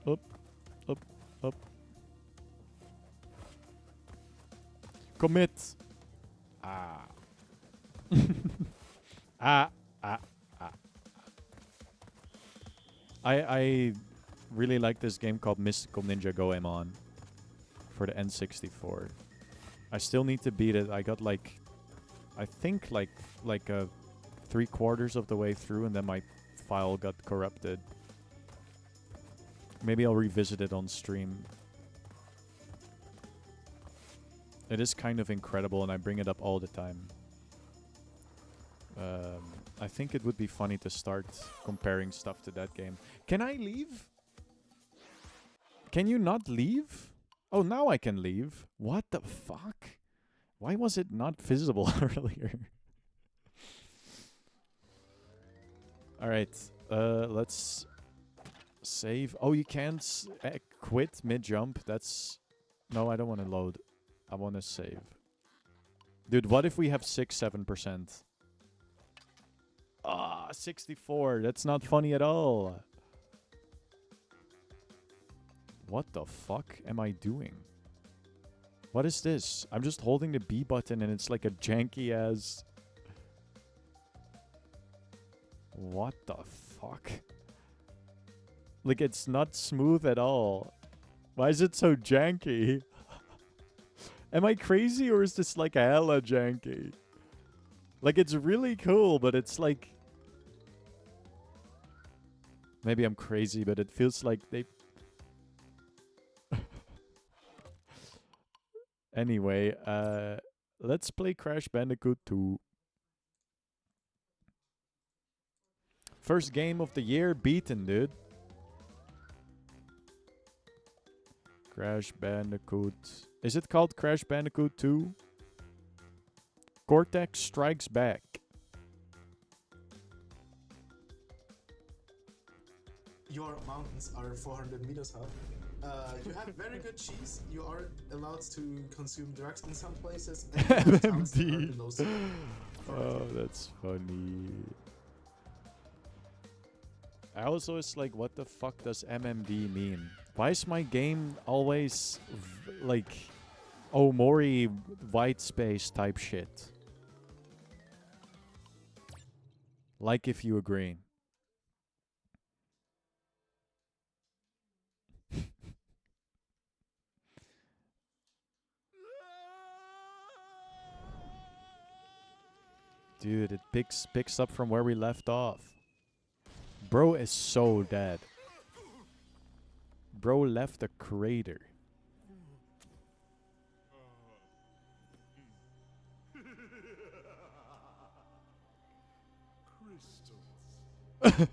Up, up, up. Commit! Ah. Ah, ah. I really like this game called Mystical Ninja Goemon for the N64. I still need to beat it. I got like, I think like 3/4 of the way through, and then my file got corrupted. Maybe I'll revisit it on stream. It is kind of incredible, and I bring it up all the time. I think it would be funny to start comparing stuff to that game. Can I leave? Can you not leave? Oh, now I can leave. What the fuck? Why was it not visible earlier? Alright, let's save. Oh, you can't quit mid-jump. That's... No, I don't want to load. I want to save. Dude, what if we have 6-7%? Ah, 64. That's not funny at all. What the fuck am I doing? What is this? I'm just holding the B button and it's like a janky ass... What the fuck? Like, it's not smooth at all. Why is it so janky? Am I crazy or is this like hella janky? Like, it's really cool, but it's like... Maybe I'm crazy, but it feels like they... Anyway, let's play Crash Bandicoot 2. First game of the year beaten, dude. Crash Bandicoot. Is it called Crash Bandicoot 2? Cortex Strikes Back. Your mountains are 400 meters high. You have very good cheese. You are allowed to consume drugs in some places. And towns that are below sea level. Oh, that's funny. I also was like, what the fuck does MMD mean? Why is my game always like Omori white space type shit? Like if you agree. Dude, it picks up from where we left off. Bro is so dead. Bro left a crater. Crystals. Of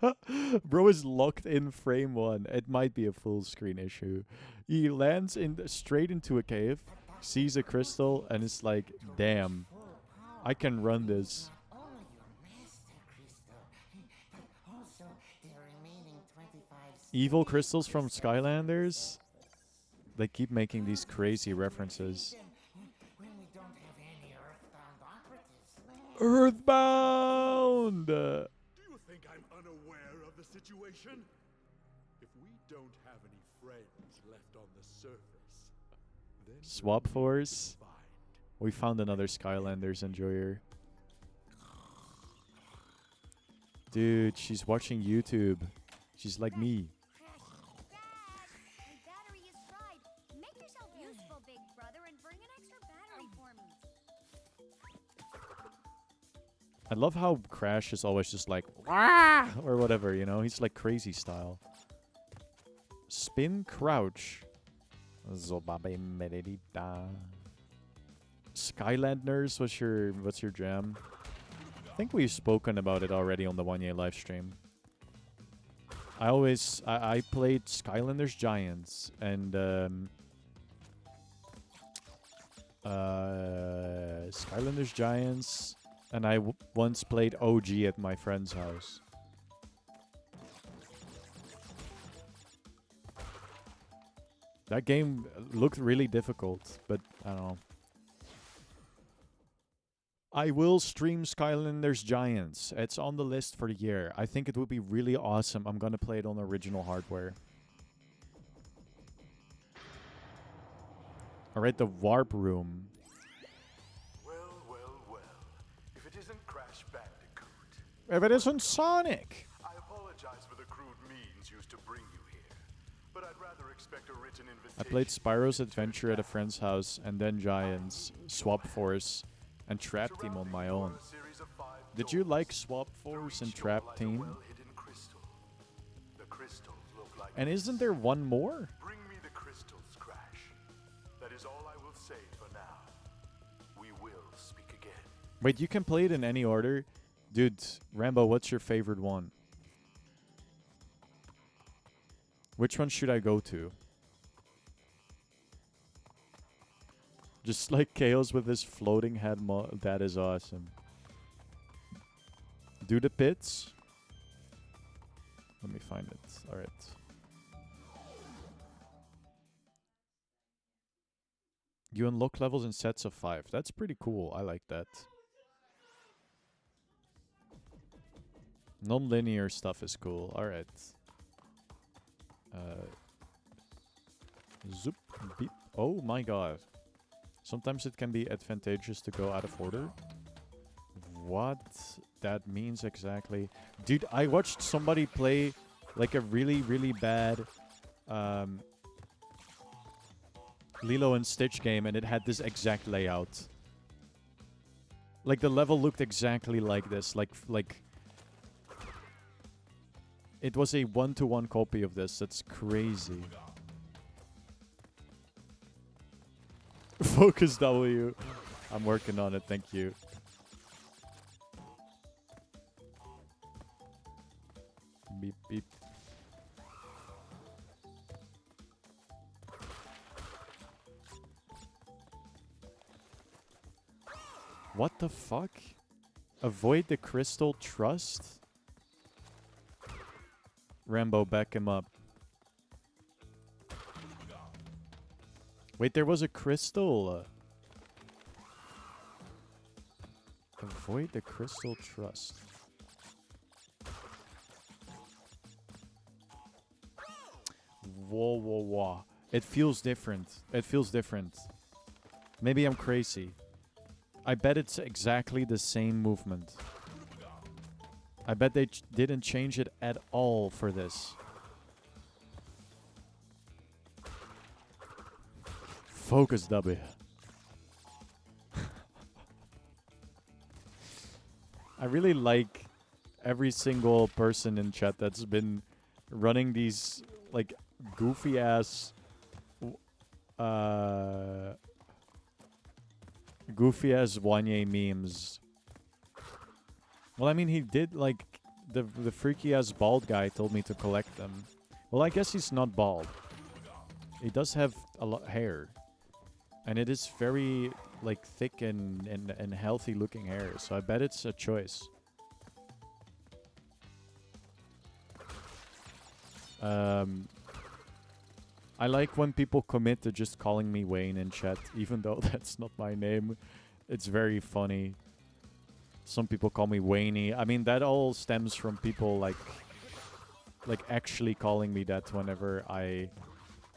course. Bro is locked in frame 1. It might be a full screen issue. He lands straight into a cave, sees a crystal, and is like, damn, I can run this. Evil crystals from Skylanders? They keep making these crazy references. Earthbound! Do you think I'm unaware of the situation? If we don't have any friends left on the surface, then Swap Force. find. We found another Skylanders enjoyer. Dude, she's watching YouTube. She's like me. I love how Crash is always just like, "Wah!" or whatever, you know? He's like crazy style. Spin crouch. Skylanders, what's your jam? I think we've spoken about it already on the 1-year live stream. I played Skylanders Giants and Skylanders Giants, and I once played OG at my friend's house. That game looked really difficult, but I don't know. I will stream Skylanders Giants. It's on the list for the year. I think it would be really awesome. I'm gonna play it on original hardware. Alright, the warp room. Well, well, well. If it isn't Crash Bandicoot. If it isn't Sonic! I apologize for the crude means used to bring you here, but I'd rather expect a written invitation. I played Spyro's Adventure at a friend's house, and then Giants, Swap Force, and Trap Team on my own. Did you like Swap Force and Trap Team? And isn't there one more? Bring me the crystals, Crash. That is all I will say for now. We will speak again. Wait, you can play it in any order? Dude, Rambo, what's your favorite one? Which one should I go to? Just like Chaos with his floating head that is awesome. Do the pits? Let me find it. Alright. You unlock levels in sets of 5. That's pretty cool. I like that. Non-linear stuff is cool. Alright. Zoop. Beep. Oh my god. Sometimes it can be advantageous to go out of order. What that means exactly. Dude, I watched somebody play like a really, really bad Lilo and Stitch game, and it had this exact layout. Like the level looked exactly like this. Like it was a 1-to-1 copy of this. That's crazy. Focus W. I'm working on it, thank you. Beep, beep. What the fuck? Avoid the crystal trust? Rambo, back him up. Wait, there was a crystal. Avoid the crystal trust. Whoa, whoa, whoa. It feels different. It feels different. Maybe I'm crazy. I bet it's exactly the same movement. I bet they didn't change it at all for this. Focus W. I really like every single person in chat that's been running these like goofy ass Wanye memes. Well, I mean, he did like the freaky ass bald guy told me to collect them. Well, I guess he's not bald. He does have a lot hair. And it is very, like, thick and healthy looking hair. So I bet it's a choice. I like when people commit to just calling me Wayne in chat, even though that's not my name. It's very funny. Some people call me Wayne-y. I mean, that all stems from people, like actually calling me that whenever I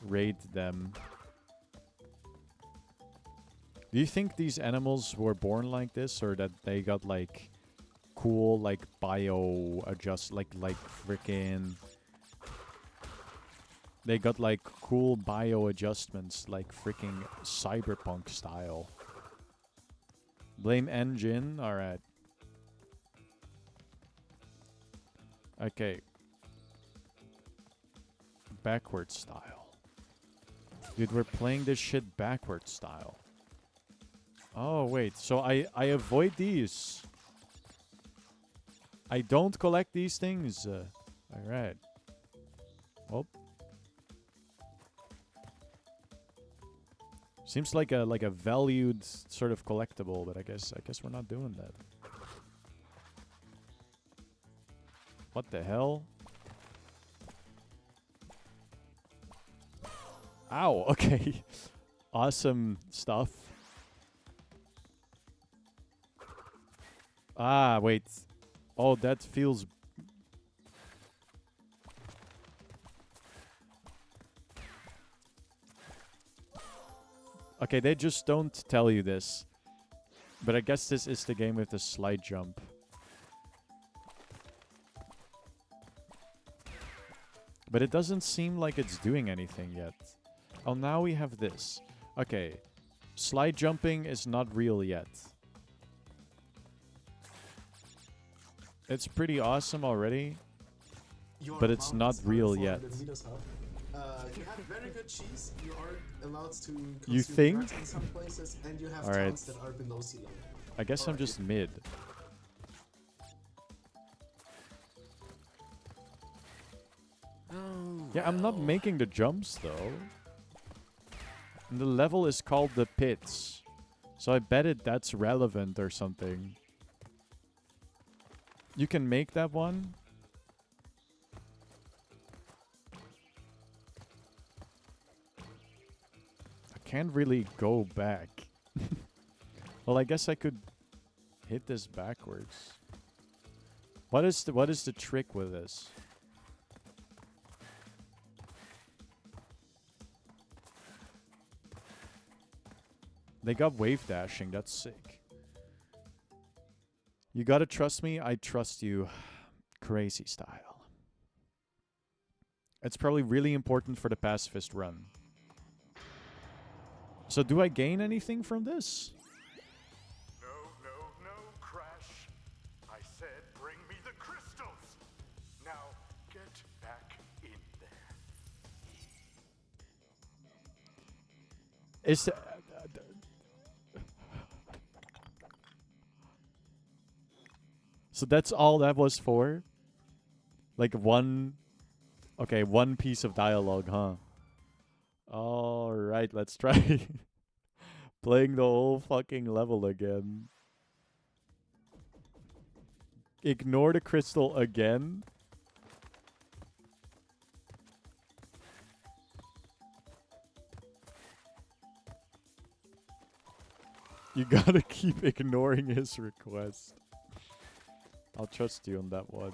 raid them. Do you think these animals were born like this, or that they got like cool like bio adjust like freaking they got like cool bio adjustments like freaking cyberpunk style? Blame engine. All right. Okay. Backward style. Dude, we're playing this shit backward style. Oh, wait. So I avoid these. I don't collect these things. Alright. Oh. Seems like a valued sort of collectible, but I guess we're not doing that. What the hell? Ow, okay. Awesome stuff. Ah, wait. Oh, that feels... Okay, they just don't tell you this. But I guess this is the game with the slide jump. But it doesn't seem like it's doing anything yet. Oh, now we have this. Okay. Slide jumping is not real yet. It's pretty awesome already. your But it's not mountains are real 400 yet. meters high. You have very good cheese. You are allowed to consume You think? drugs in some places, and you have Alright. towns that are below sea level. I guess I'm just mid. Yeah, I'm not making the jumps though. And the level is called the pits. So I bet that's relevant or something. You can make that one. I can't really go back. Well, I guess I could hit this backwards. What is the trick with this? They got wave dashing, that's sick. You gotta trust me, I trust you. Crazy style. It's probably really important for the pacifist run. So do I gain anything from this? No, Crash. I said bring me the crystals. Now get back in there. Is so that's all that was for? Like one... Okay, one piece of dialogue, huh? Alright, let's try playing the whole fucking level again. Ignore the crystal again? You gotta keep ignoring his request. I'll trust you on that one.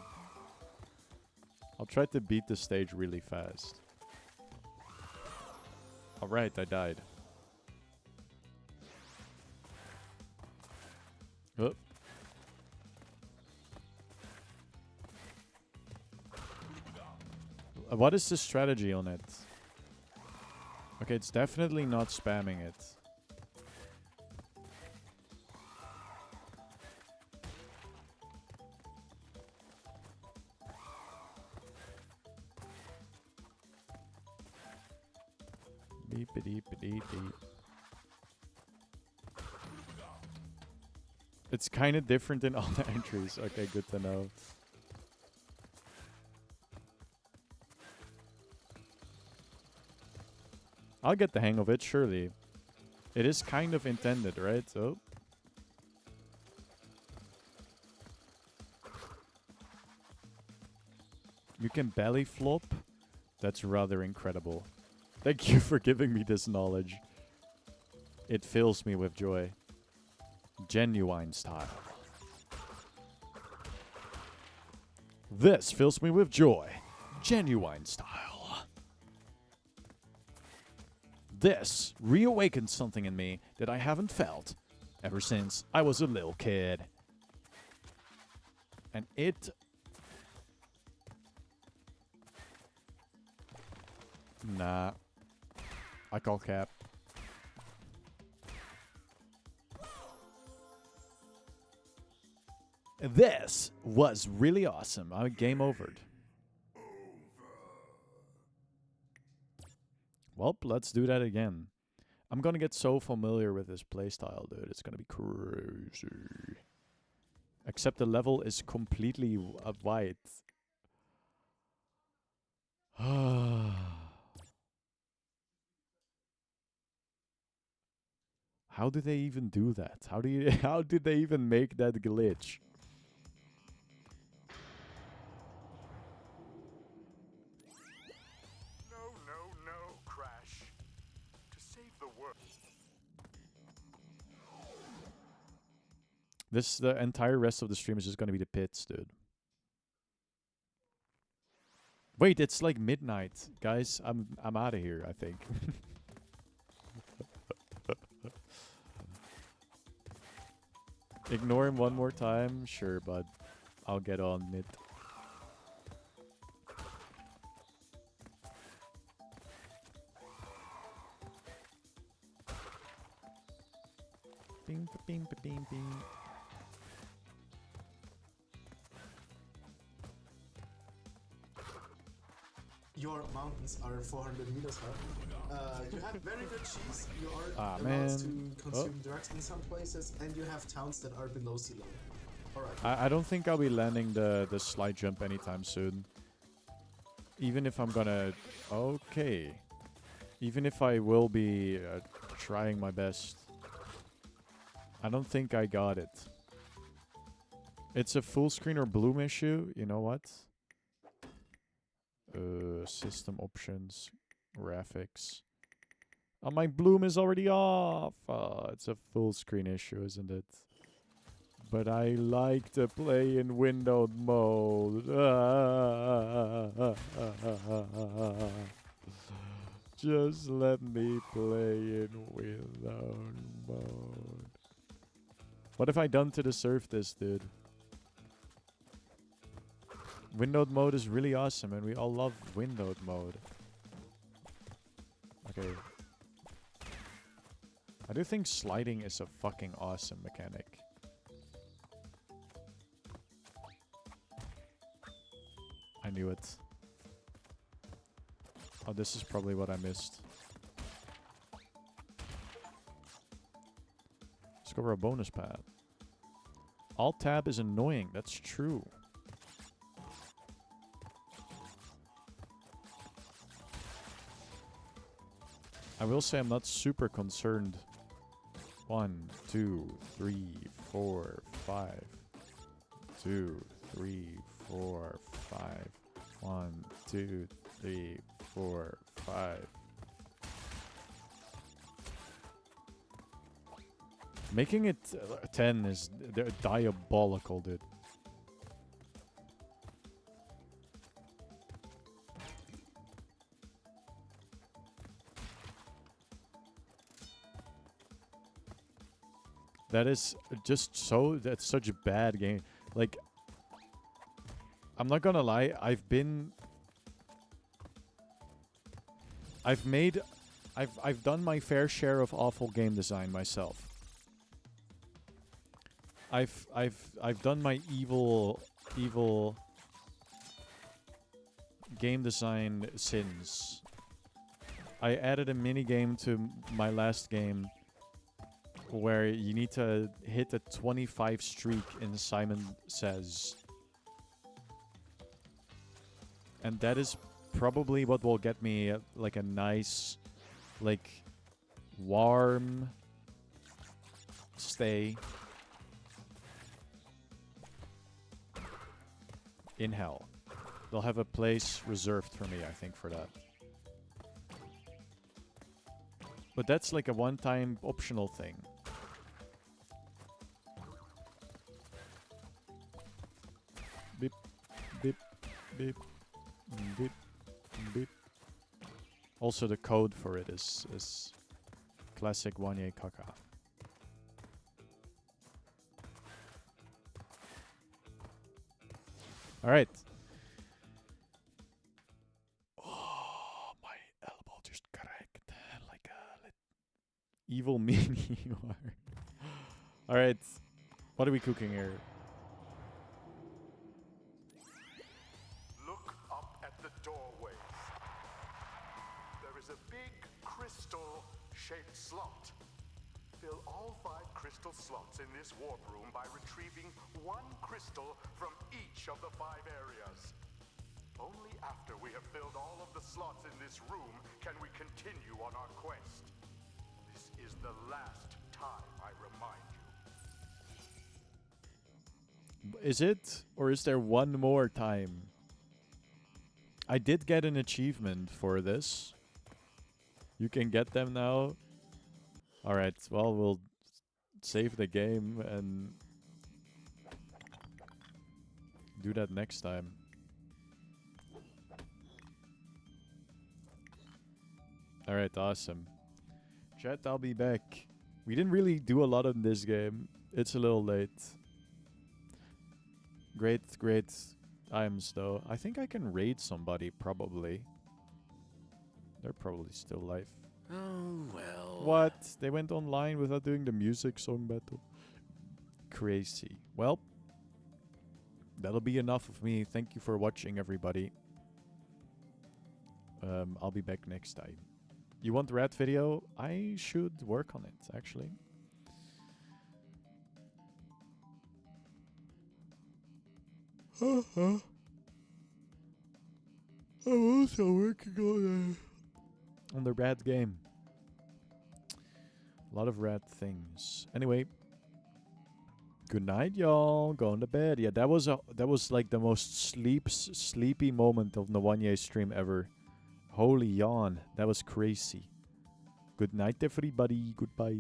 I'll try to beat the stage really fast. Alright, I died. Oh. What is the strategy on it? Okay, it's definitely not spamming it. Beep-a-deep-a-dee-dee. It's kind of different in all the entries. Okay, good to know. I'll get the hang of it, surely. It is kind of intended, right? So. You can belly flop? That's rather incredible. Thank you for giving me this knowledge. It fills me with joy. Genuine style. This fills me with joy. Genuine style. This reawakens something in me that I haven't felt ever since I was a little kid. And it... Nah. I call cap. This was really awesome. I'm game overed. Well, let's do that again. I'm gonna get so familiar with this playstyle, dude. It's gonna be crazy. Except the level is completely white. How do they even do that? How did they even make that glitch? No, Crash. To save the world. The entire rest of the stream is just gonna be the pits, dude. Wait, it's like midnight, guys. I'm out of here, I think. Ignore him one more time, sure, but I'll get on it. Bing, bing, bing, bing. your mountains are 400 meters high. You have very good cheese. You are allowed man. to consume drugs in some places, and you have towns that are below sea level. Alright. I don't think I'll be landing the slide jump anytime soon. Even if I'm gonna... Okay. Even if I will be trying my best. I don't think I got it. It's a full screen or bloom issue. You know what? System options. Graphics. Oh, my bloom is already off. It's a full screen issue, isn't it? But I like to play in windowed mode. Just let me play in windowed mode. What have I done to deserve this, dude? Windowed mode is really awesome, and we all love windowed mode. Okay. I do think sliding is a fucking awesome mechanic. I knew it. Oh, this is probably what I missed. Discover a bonus pad. Alt-tab is annoying, that's true. I will say I'm not super concerned. 1, 2, 3, 4, 5. 2, 3, 4, 5. 1, 2, 3, 4, 5. Making it 10 is diabolical, dude. That is just so... That's such a bad game. Like, I'm not gonna lie, I've done my fair share of awful game design myself. I've done my evil game design sins. I added a mini game to my last game where you need to hit a 25 streak in Simon Says. And that is probably what will get me like a nice, like, warm stay in hell. They'll have a place reserved for me, I think, for that. But that's like a one-time optional thing. Beep, beep, beep, beep, beep. Also, the code for it is classic Wanye Kaka. All right. Oh, my elbow just cracked like a evil meanie you are. All right. What are we cooking here? Look up at the doorways. There is a big crystal-shaped slot. Fill all 5 crystal slots in this warp room by retrieving 1 crystal from each of the 5 areas. Only after we have filled all of the slots in this room can we continue on our quest. This is the last time I remind you. Is it? Or is there one more time? I did get an achievement for this. You can get them now. Alright, well, we'll save the game and do that next time. Alright, awesome. Chat, I'll be back. We didn't really do a lot in this game. It's a little late. Great times, though. I think I can raid somebody, probably. They're probably still alive. Oh, well. What? They went online without doing the music song battle? Crazy. Well, that'll be enough of me. Thank you for watching, everybody. I'll be back next time. You want the rat video? I should work on it, actually. I'm also working on the rat game. A lot of rat things. Anyway, good night, y'all. Going to bed. Yeah, that was like the most sleepy moment of the One Year stream ever. Holy yawn, that was crazy. Good night, everybody. Goodbye.